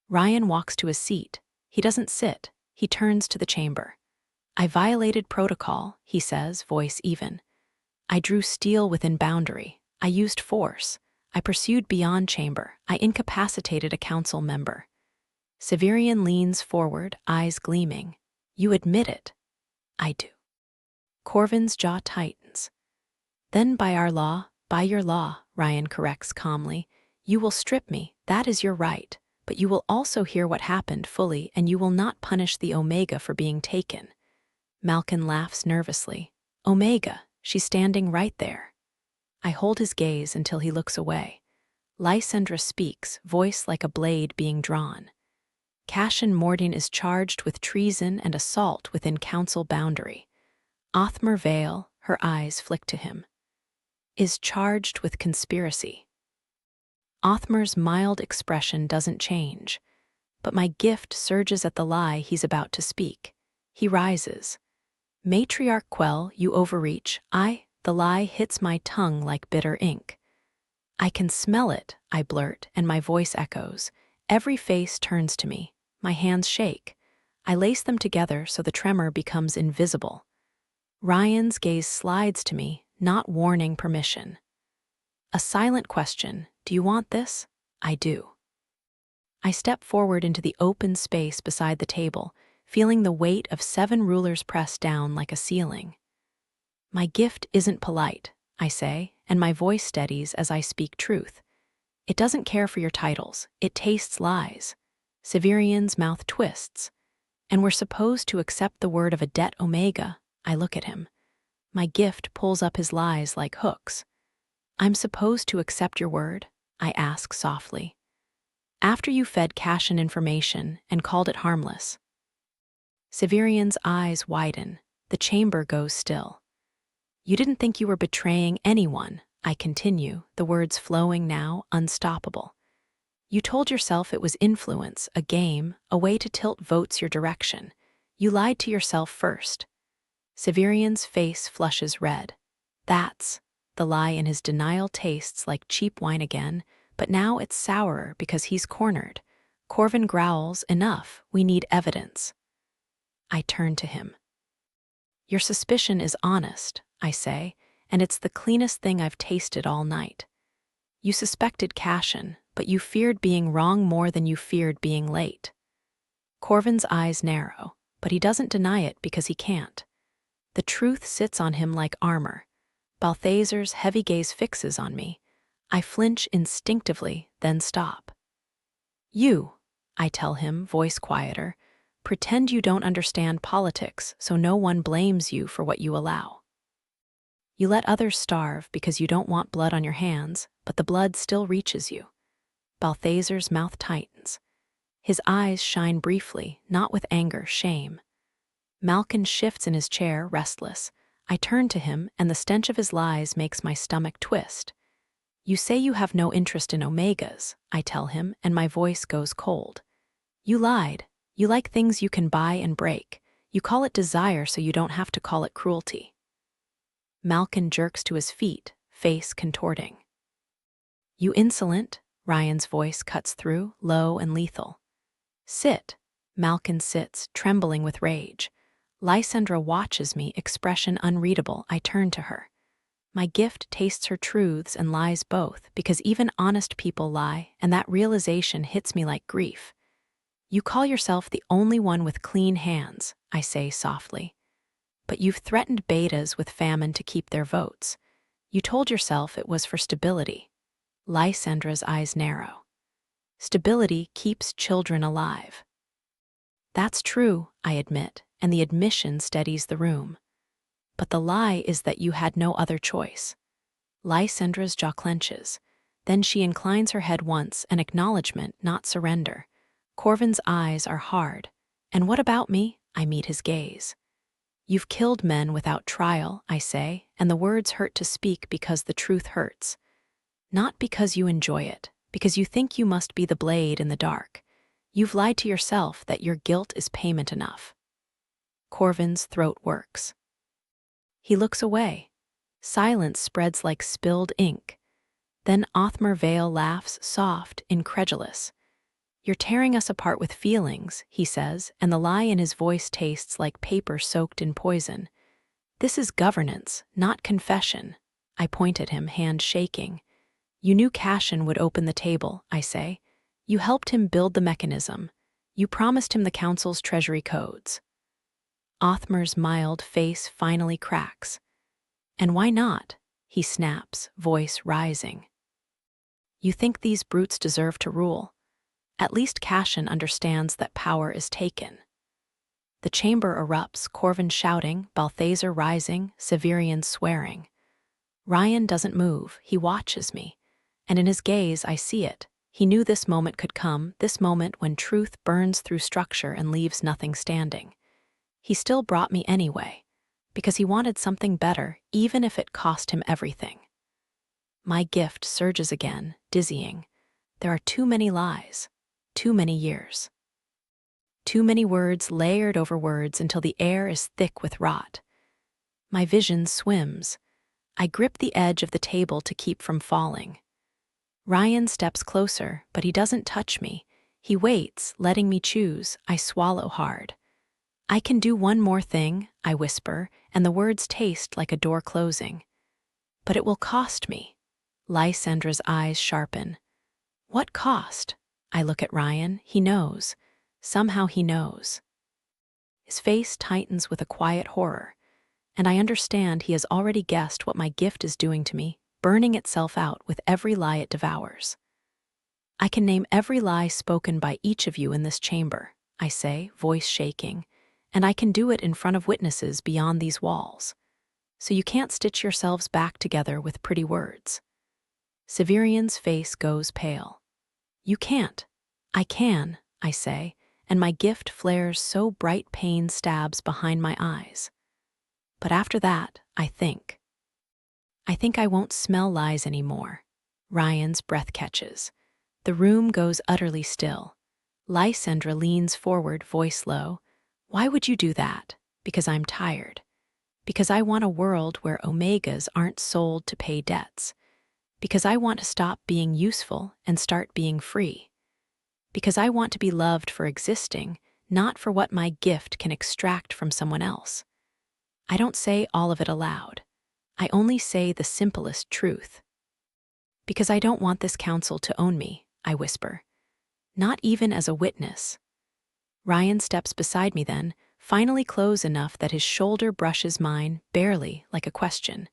Ryan walks to his seat. He doesn't sit. He turns to the chamber. I violated protocol, he says, voice even. I drew steel within boundary. I used force. I pursued beyond chamber. I incapacitated a council member. Severian leans forward, eyes gleaming. You admit it. I do. Corvin's jaw tightens. Then by our law, by your law, Ryan corrects calmly, you will strip me, that is your right, but you will also hear what happened fully and you will not punish the Omega for being taken. Malkin laughs nervously. Omega, she's standing right there. I hold his gaze until he looks away. Lysandra speaks, voice like a blade being drawn. Cashin Mordin is charged with treason and assault within council boundary. Othmar Vale, her eyes flick to him, is charged with conspiracy. Othmar's mild expression doesn't change, but my gift surges at the lie he's about to speak. He rises. Matriarch Quell, you overreach. The lie hits my tongue like bitter ink. I can smell it, I blurt, and my voice echoes. Every face turns to me. My hands shake. I lace them together so the tremor becomes invisible. Ryan's gaze slides to me, not warning permission. A silent question, do you want this? I do. I step forward into the open space beside the table, feeling the weight of 7 rulers pressed down like a ceiling. My gift isn't polite, I say, and my voice steadies as I speak truth. It doesn't care for your titles, it tastes lies. Severian's mouth twists. And we're supposed to accept the word of a det Omega. I look at him. My gift pulls up his lies like hooks. I'm supposed to accept your word? I ask softly. After you fed Cashin information and called it harmless. Severian's eyes widen. The chamber goes still. You didn't think you were betraying anyone, I continue, the words flowing now, unstoppable. You told yourself it was influence, a game, a way to tilt votes your direction. You lied to yourself first. Severian's face flushes red. That's the lie, in his denial tastes like cheap wine again, but now it's sourer because he's cornered. Corvin growls, enough, we need evidence. I turn to him. Your suspicion is honest, I say, and it's the cleanest thing I've tasted all night. You suspected Cashin, but you feared being wrong more than you feared being late. Corvin's eyes narrow, but he doesn't deny it because he can't. The truth sits on him like armor. Balthazar's heavy gaze fixes on me. I flinch instinctively, then stop. You, I tell him, voice quieter, pretend you don't understand politics so no one blames you for what you allow. You let others starve because you don't want blood on your hands, but the blood still reaches you. Balthazar's mouth tightens. His eyes shine briefly, not with anger, shame. Malkin shifts in his chair, restless. I turn to him, and the stench of his lies makes my stomach twist. You say you have no interest in omegas, I tell him, and my voice goes cold. You lied. You like things you can buy and break. You call it desire so you don't have to call it cruelty. Malkin jerks to his feet, face contorting. You insolent, Ryan's voice cuts through, low and lethal. Sit. Malkin sits, trembling with rage. Lysandra watches me, expression unreadable. I turn to her. My gift tastes her truths and lies both, because even honest people lie, and that realization hits me like grief. You call yourself the only one with clean hands, I say softly. But you've threatened betas with famine to keep their votes. You told yourself it was for stability. Lysandra's eyes narrow. Stability keeps children alive. That's true, I admit, and the admission steadies the room. But the lie is that you had no other choice. Lysandra's jaw clenches. Then she inclines her head once, an acknowledgement, not surrender. Corvin's eyes are hard. And what about me? I meet his gaze. You've killed men without trial, I say, and the words hurt to speak because the truth hurts. Not because you enjoy it, because you think you must be the blade in the dark. You've lied to yourself that your guilt is payment enough. Corvin's throat works. He looks away. Silence spreads like spilled ink. Then Othmar Vale laughs, soft, incredulous. You're tearing us apart with feelings, he says, and the lie in his voice tastes like paper soaked in poison. This is governance, not confession. I point at him, hand shaking. You knew Cashin would open the table, I say. You helped him build the mechanism. You promised him the council's treasury codes. Othmar's mild face finally cracks. And why not? He snaps, voice rising. You think these brutes deserve to rule? At least Cashin understands that power is taken. The chamber erupts, Corvin shouting, Balthazar rising, Severian swearing. Ryan doesn't move, he watches me. And in his gaze I see it. He knew this moment could come, this moment when truth burns through structure and leaves nothing standing. He still brought me anyway, because he wanted something better, even if it cost him everything. My gift surges again, dizzying. There are too many lies, too many years. Too many words layered over words until the air is thick with rot. My vision swims. I grip the edge of the table to keep from falling. Ryan steps closer, but he doesn't touch me. He waits, letting me choose. I swallow hard. I can do one more thing, I whisper, and the words taste like a door closing. But it will cost me. Lysandra's eyes sharpen. What cost? I look at Ryan. He knows. Somehow he knows. His face tightens with a quiet horror, and I understand he has already guessed what my gift is doing to me, burning itself out with every lie it devours. I can name every lie spoken by each of you in this chamber, I say, voice shaking, and I can do it in front of witnesses beyond these walls. So you can't stitch yourselves back together with pretty words. Severian's face goes pale. You can't. I can, I say, and my gift flares so bright pain stabs behind my eyes. But after that, I think I won't smell lies anymore. Ryan's breath catches. The room goes utterly still. Lysandra leans forward, voice low. Why would you do that? Because I'm tired. Because I want a world where omegas aren't sold to pay debts. Because I want to stop being useful and start being free. Because I want to be loved for existing, not for what my gift can extract from someone else. I don't say all of it aloud. I only say the simplest truth. Because I don't want this council to own me, I whisper. Not even as a witness. Ryan steps beside me then, finally close enough that his shoulder brushes mine, barely, like a question.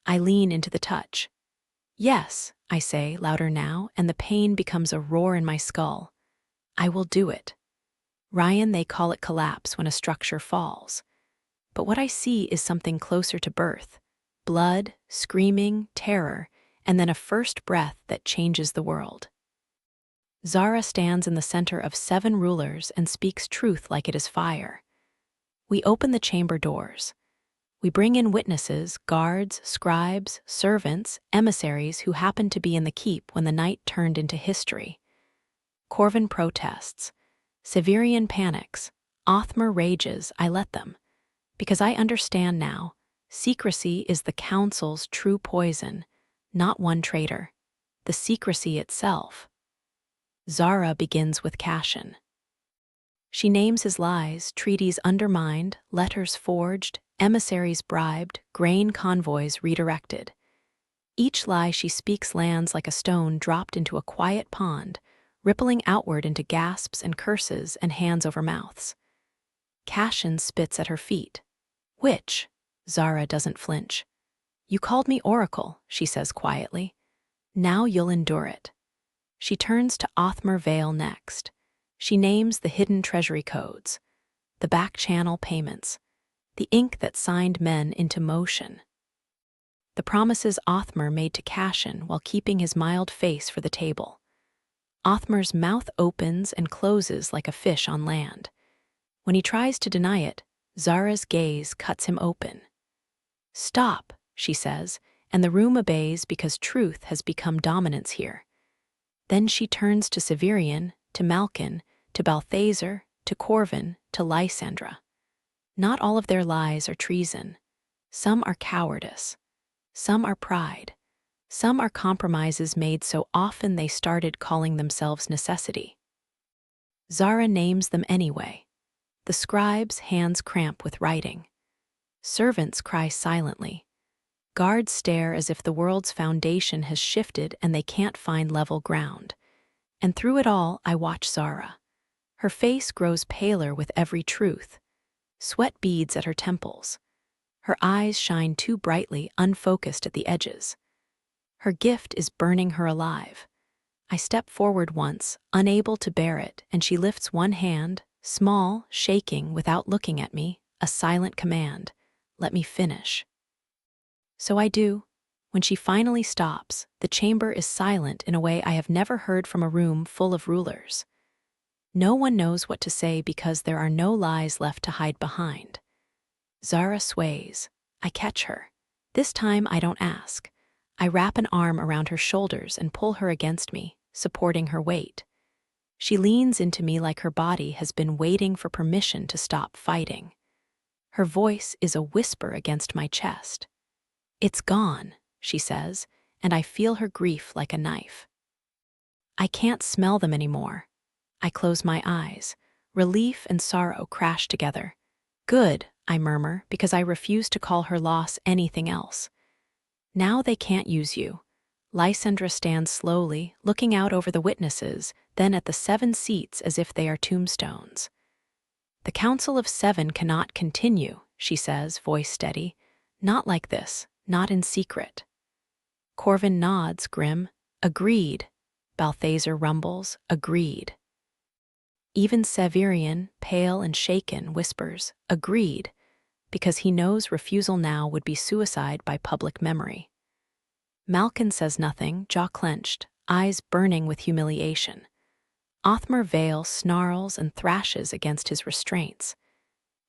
I lean into the touch. Yes, I say, louder now, and the pain becomes a roar in my skull. I will do it. Ryan, they call it collapse when a structure falls. But what I see is something closer to birth. Blood, screaming, terror, and then a first breath that changes the world. Zara stands in the center of 7 rulers and speaks truth like it is fire. We open the chamber doors. We bring in witnesses, guards, scribes, servants, emissaries who happened to be in the keep when the night turned into history. Corvin protests. Severian panics. Othmar rages. I let them. Because I understand now, secrecy is the council's true poison, not one traitor. The secrecy itself. Zara begins with Cashin. She names his lies, treaties undermined, letters forged, emissaries bribed, grain convoys redirected. Each lie she speaks lands like a stone dropped into a quiet pond, rippling outward into gasps and curses and hands over mouths. Cashin spits at her feet. Which? Zara doesn't flinch. You called me Oracle, she says quietly. Now you'll endure it. She turns to Othmar Vale next. She names the hidden treasury codes, the back-channel payments, the ink that signed men into motion. The promises Othmar made to Cashin while keeping his mild face for the table. Othmar's mouth opens and closes like a fish on land. When he tries to deny it, Zara's gaze cuts him open. Stop, she says, and the room obeys because truth has become dominance here. Then she turns to Severian, to Malkin, to Balthazar, to Corvin, to Lysandra. Not all of their lies are treason. Some are cowardice. Some are pride. Some are compromises made so often they started calling themselves necessity. Zara names them anyway. The scribes' hands cramp with writing. Servants cry silently. Guards stare as if the world's foundation has shifted and they can't find level ground. And through it all, I watch Zara. Her face grows paler with every truth. Sweat beads at her temples. Her eyes shine too brightly, unfocused at the edges. Her gift is burning her alive. I step forward once, unable to bear it, and she lifts one hand, small, shaking, without looking at me, a silent command. Let me finish. So I do. When she finally stops, the chamber is silent in a way I have never heard from a room full of rulers. No one knows what to say because there are no lies left to hide behind. Zara sways. I catch her. This time I don't ask. I wrap an arm around her shoulders and pull her against me, supporting her weight. She leans into me like her body has been waiting for permission to stop fighting. Her voice is a whisper against my chest. It's gone, she says, and I feel her grief like a knife. I can't smell them anymore. I close my eyes. Relief and sorrow crash together. Good, I murmur, because I refuse to call her loss anything else. Now they can't use you. Lysandra stands slowly, looking out over the witnesses, then at the 7 seats as if they are tombstones. The Council of 7 cannot continue, she says, voice steady. Not like this, not in secret. Corvin nods, grim. Agreed. Balthazar rumbles, agreed. Even Severian, pale and shaken, whispers, agreed, because he knows refusal now would be suicide by public memory. Malkin says nothing, jaw clenched, eyes burning with humiliation. Othmar Vale snarls and thrashes against his restraints.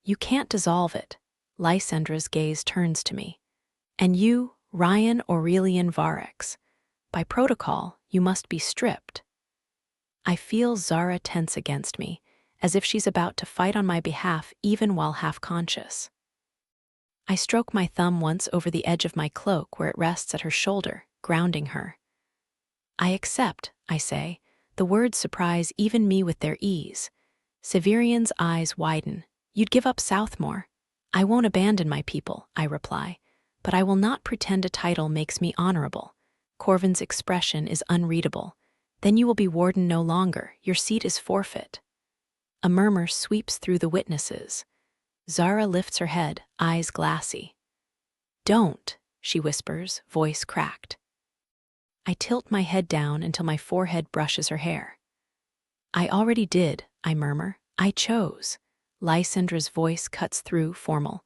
You can't dissolve it. Lysandra's gaze turns to me. And you, Ryan Aurelian Varex, by protocol, you must be stripped. I feel Zara tense against me, as if she's about to fight on my behalf even while half-conscious. I stroke my thumb once over the edge of my cloak where it rests at her shoulder, grounding her. I accept, I say. The words surprise even me with their ease. Severian's eyes widen. You'd give up Southmore. I won't abandon my people, I reply, but I will not pretend a title makes me honorable. Corvin's expression is unreadable. Then you will be warden no longer. Your seat is forfeit. A murmur sweeps through the witnesses. Zara lifts her head, eyes glassy. Don't, she whispers, voice cracked. I tilt my head down until my forehead brushes her hair. I already did, I murmur. I chose. Lysandra's voice cuts through, formal.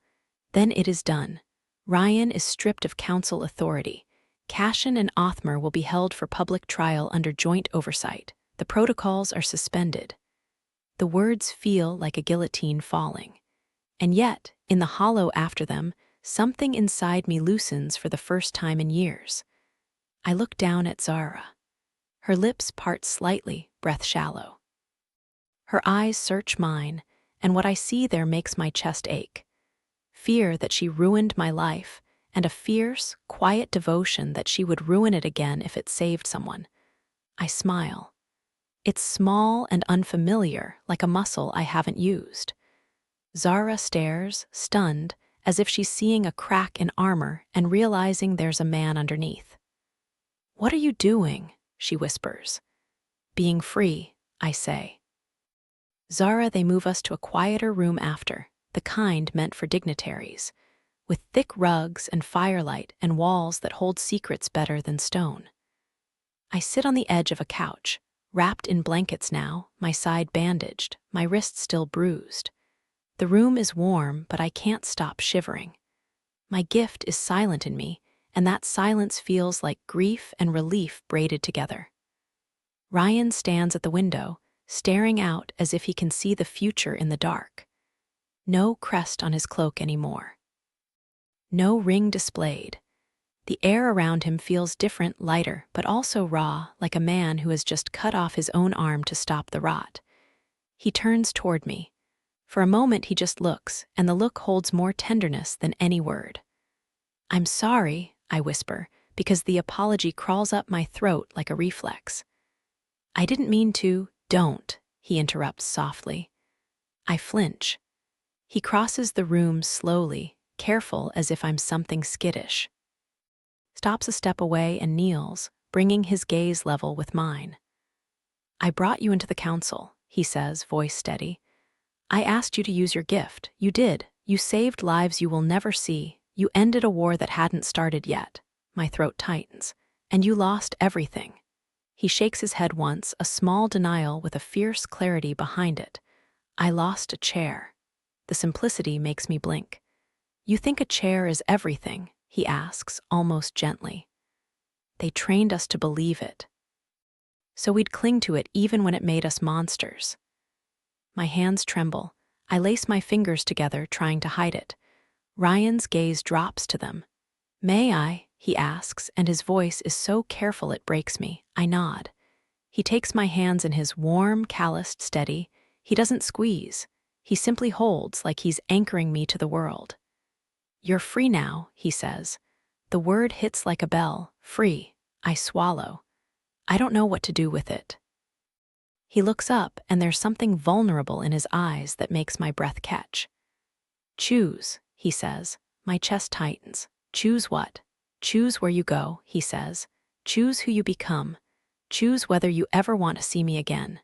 Then it is done. Ryan is stripped of council authority. Cashin and Othmar will be held for public trial under joint oversight. The protocols are suspended. The words feel like a guillotine falling. And yet, in the hollow after them, something inside me loosens for the first time in years. I look down at Zara. Her lips part slightly, breath shallow. Her eyes search mine, and what I see there makes my chest ache. Fear that she ruined my life, and a fierce, quiet devotion that she would ruin it again if it saved someone. I smile. It's small and unfamiliar, like a muscle I haven't used. Zara stares, stunned, as if she's seeing a crack in armor and realizing there's a man underneath. What are you doing? She whispers. Being free, I say. Zara, they move us to a quieter room after, the kind meant for dignitaries, with thick rugs and firelight and walls that hold secrets better than stone. I sit on the edge of a couch, wrapped in blankets now, my side bandaged, my wrist still bruised. The room is warm, but I can't stop shivering. My gift is silent in me, and that silence feels like grief and relief braided together. Ryan stands at the window, staring out as if he can see the future in the dark. No crest on his cloak anymore. No ring displayed. The air around him feels different, lighter, but also raw, like a man who has just cut off his own arm to stop the rot. He turns toward me. For a moment he just looks, and the look holds more tenderness than any word. I'm sorry, I whisper, because the apology crawls up my throat like a reflex. I didn't mean to. Don't, he interrupts softly. I flinch. He crosses the room slowly, careful as if I'm something skittish. Stops a step away and kneels, bringing his gaze level with mine. I brought you into the council, he says, voice steady. I asked you to use your gift. You did. You saved lives you will never see. You ended a war that hadn't started yet. My throat tightens. And you lost everything. He shakes his head once, a small denial with a fierce clarity behind it. I lost a chair. The simplicity makes me blink. You think a chair is everything, he asks, almost gently. They trained us to believe it. So we'd cling to it even when it made us monsters. My hands tremble. I lace my fingers together, trying to hide it. Ryan's gaze drops to them. May I? He asks, and his voice is so careful it breaks me. I nod. He takes my hands in his warm, calloused, steady. He doesn't squeeze. He simply holds like he's anchoring me to the world. You're free now, he says. The word hits like a bell. Free. I swallow. I don't know what to do with it. He looks up, and there's something vulnerable in his eyes that makes my breath catch. Choose, he says. My chest tightens. Choose what? Choose where you go, he says. Choose who you become. Choose whether you ever want to see me again.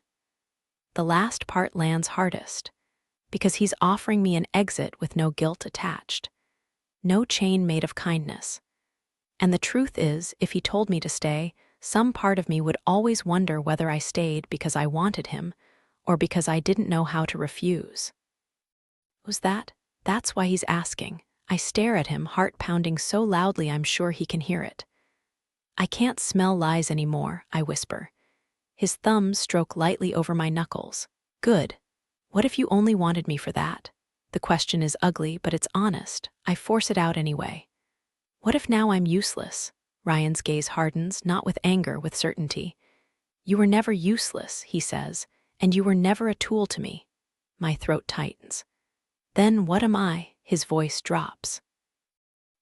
The last part lands hardest, because he's offering me an exit with no guilt attached. No chain made of kindness. And the truth is, if he told me to stay, some part of me would always wonder whether I stayed because I wanted him, or because I didn't know how to refuse. Was that? That's why he's asking. I stare at him, heart pounding so loudly I'm sure he can hear it. I can't smell lies anymore, I whisper. His thumbs stroke lightly over my knuckles. Good. What if you only wanted me for that? The question is ugly, but it's honest. I force it out anyway. What if now I'm useless? Ryan's gaze hardens, not with anger, with certainty. You were never useless, he says, and you were never a tool to me. My throat tightens. Then what am I? His voice drops.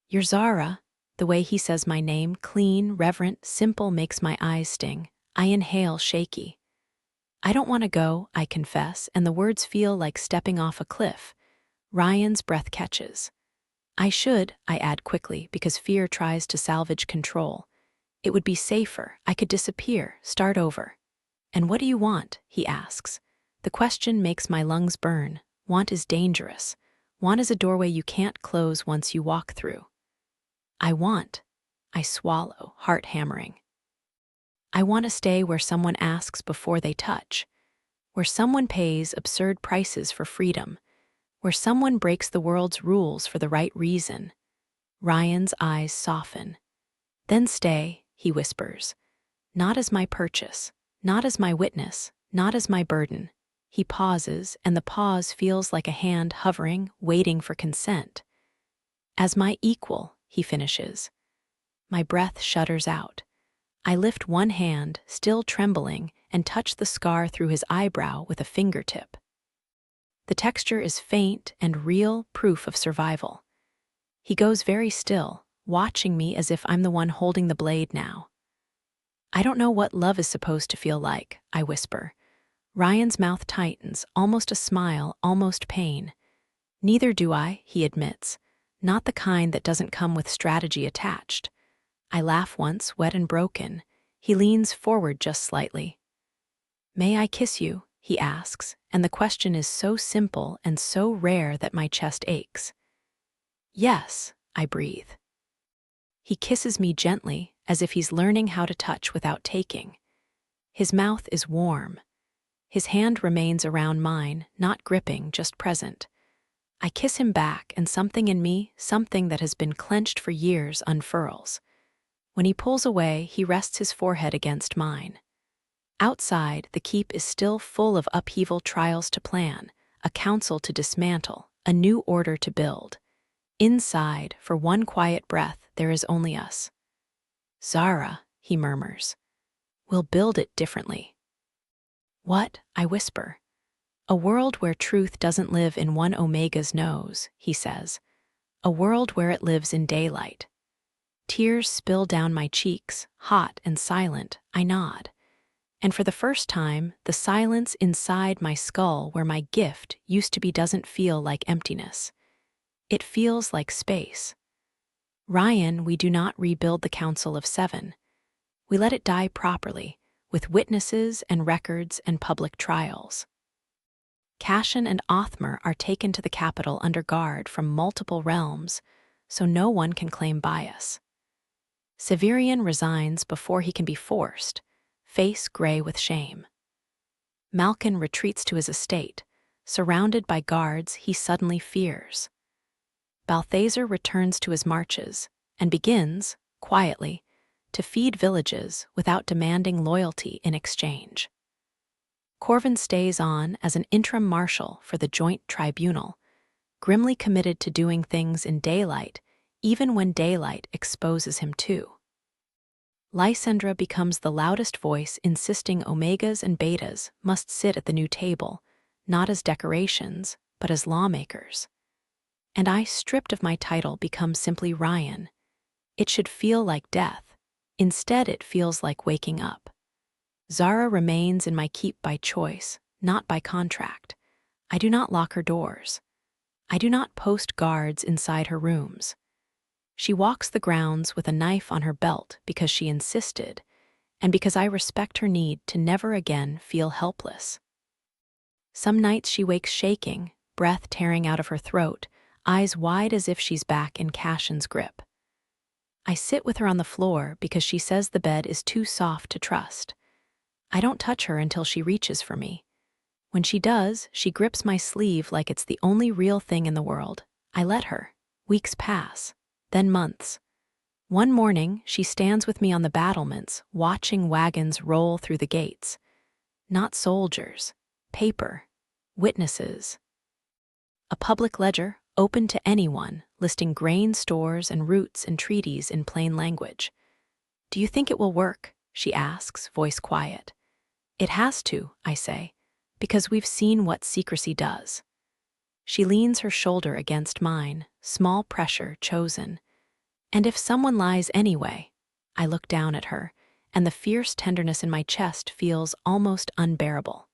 You're Zara. The way he says my name, clean, reverent, simple, makes my eyes sting. I inhale, shaky. I don't want to go, I confess, and the words feel like stepping off a cliff. Ryan's breath catches. I should, I add quickly, because fear tries to salvage control. It would be safer. I could disappear, start over. And what do you want? He asks. The question makes my lungs burn. Want is dangerous. Want is a doorway you can't close once you walk through. I swallow, heart hammering. I want to stay where someone asks before they touch, where someone pays absurd prices for freedom, where someone breaks the world's rules for the right reason. Ryan's eyes soften. Then stay, he whispers. Not as my purchase, not as my witness, not as my burden. He pauses, and the pause feels like a hand hovering, waiting for consent. As my equal, he finishes. My breath shudders out. I lift one hand, still trembling, and touch the scar through his eyebrow with a fingertip. The texture is faint and real, proof of survival. He goes very still, watching me as if I'm the one holding the blade now. I don't know what love is supposed to feel like, I whisper. Ryan's mouth tightens, almost a smile, almost pain. Neither do I, he admits. Not the kind that doesn't come with strategy attached. I laugh once, wet and broken. He leans forward just slightly. May I kiss you? He asks, and the question is so simple and so rare that my chest aches. Yes, I breathe. He kisses me gently, as if he's learning how to touch without taking. His mouth is warm. His hand remains around mine, not gripping, just present. I kiss him back, and something in me, something that has been clenched for years, unfurls. When he pulls away, he rests his forehead against mine. Outside, the keep is still full of upheaval, trials to plan, a council to dismantle, a new order to build. Inside, for one quiet breath, there is only us. Zara, he murmurs. We'll build it differently. What? I whisper. A world where truth doesn't live in one Omega's nose, he says. A world where it lives in daylight. Tears spill down my cheeks, hot and silent. I nod. And for the first time, the silence inside my skull where my gift used to be doesn't feel like emptiness. It feels like space. Ryan, we do not rebuild the Council of Seven. We let it die properly, with witnesses and records and public trials. Cashin and Othmer are taken to the capital under guard from multiple realms, so no one can claim bias. Severian resigns before he can be forced, face gray with shame. Malkin retreats to his estate. Surrounded by guards he suddenly fears. Balthazar returns to his marches and begins, quietly, to feed villages without demanding loyalty in exchange. Corvin stays on as an interim marshal for the joint tribunal, grimly committed to doing things in daylight, even when daylight exposes him too. Lysandra becomes the loudest voice, insisting Omegas and Betas must sit at the new table, not as decorations, but as lawmakers. And I, stripped of my title, become simply Ryan. It should feel like death. Instead, it feels like waking up. Zara remains in my keep by choice, not by contract. I do not lock her doors. I do not post guards inside her rooms. She walks the grounds with a knife on her belt because she insisted, and because I respect her need to never again feel helpless. Some nights she wakes shaking, breath tearing out of her throat, eyes wide as if she's back in Cashin's grip. I sit with her on the floor because she says the bed is too soft to trust. I don't touch her until she reaches for me. When she does, she grips my sleeve like it's the only real thing in the world. I let her. Weeks pass, then months. One morning, she stands with me on the battlements, watching wagons roll through the gates. not soldiers. Paper. Witnesses. A public ledger, open to anyone, listing grain stores and routes and treaties in plain language. "Do you think it will work?" she asks, voice quiet. "It has to," I say, "because we've seen what secrecy does." She leans her shoulder against mine, small pressure chosen. "And if someone lies anyway?" I look down at her, and the fierce tenderness in my chest feels almost unbearable.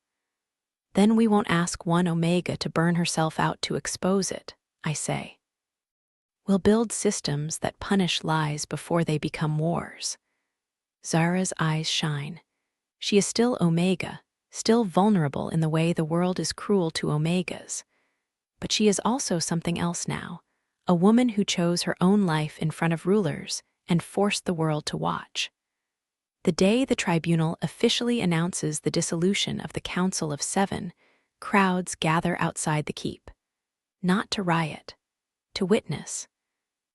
"Then we won't ask one Omega to burn herself out to expose it," I say. "We'll build systems that punish lies before they become wars." Zara's eyes shine. She is still Omega, still vulnerable in the way the world is cruel to Omegas. But she is also something else now, a woman who chose her own life in front of rulers and forced the world to watch. The day the tribunal officially announces the dissolution of the Council of Seven, crowds gather outside the keep. Not to riot, to witness,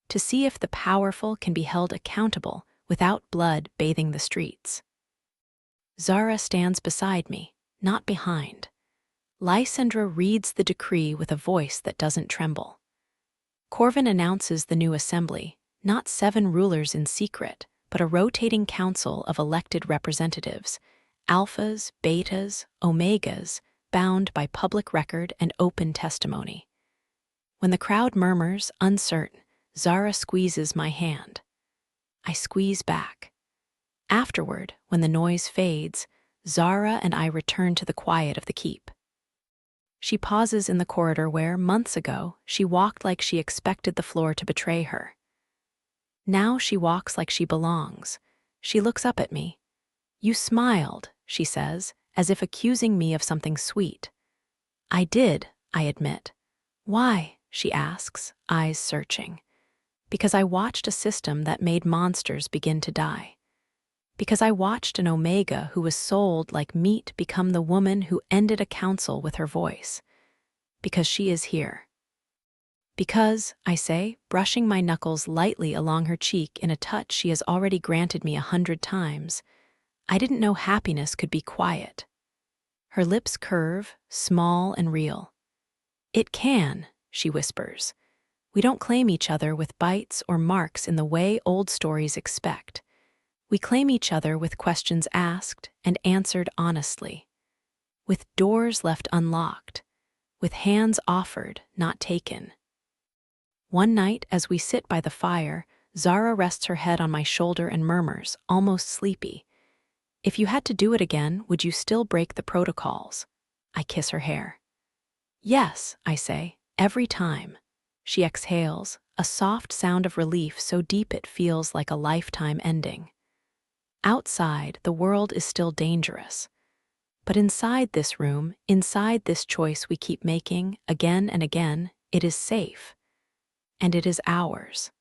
to see if the powerful can be held accountable without blood bathing the streets. Zara stands beside me, not behind. Lysandra reads the decree with a voice that doesn't tremble. Corvin announces the new assembly, not 7 rulers in secret, but a rotating council of elected representatives, alphas, betas, omegas, bound by public record and open testimony. When the crowd murmurs, uncertain, Zara squeezes my hand. I squeeze back. Afterward, when the noise fades, Zara and I return to the quiet of the keep. She pauses in the corridor where, months ago, she walked like she expected the floor to betray her. Now she walks like she belongs. She looks up at me. "You smiled," she says, as if accusing me of something sweet. "I did," I admit. "Why?" she asks, eyes searching. "Because I watched a system that made monsters begin to die. Because I watched an Omega who was sold like meat become the woman who ended a council with her voice. Because she is here." "Because," I say, brushing my knuckles lightly along her cheek in a touch she has already granted me 100 times, "I didn't know happiness could be quiet." Her lips curve, small and real. "It can," she whispers. "We don't claim each other with bites or marks in the way old stories expect. We claim each other with questions asked and answered honestly. With doors left unlocked. With hands offered, not taken." One night, as we sit by the fire, Zara rests her head on my shoulder and murmurs, almost sleepy, "If you had to do it again, would you still break the protocols?" I kiss her hair. "Yes," I say, "every time." She exhales, a soft sound of relief so deep it feels like a lifetime ending. Outside, the world is still dangerous. But inside this room, inside this choice we keep making, again and again, it is safe. And it is ours.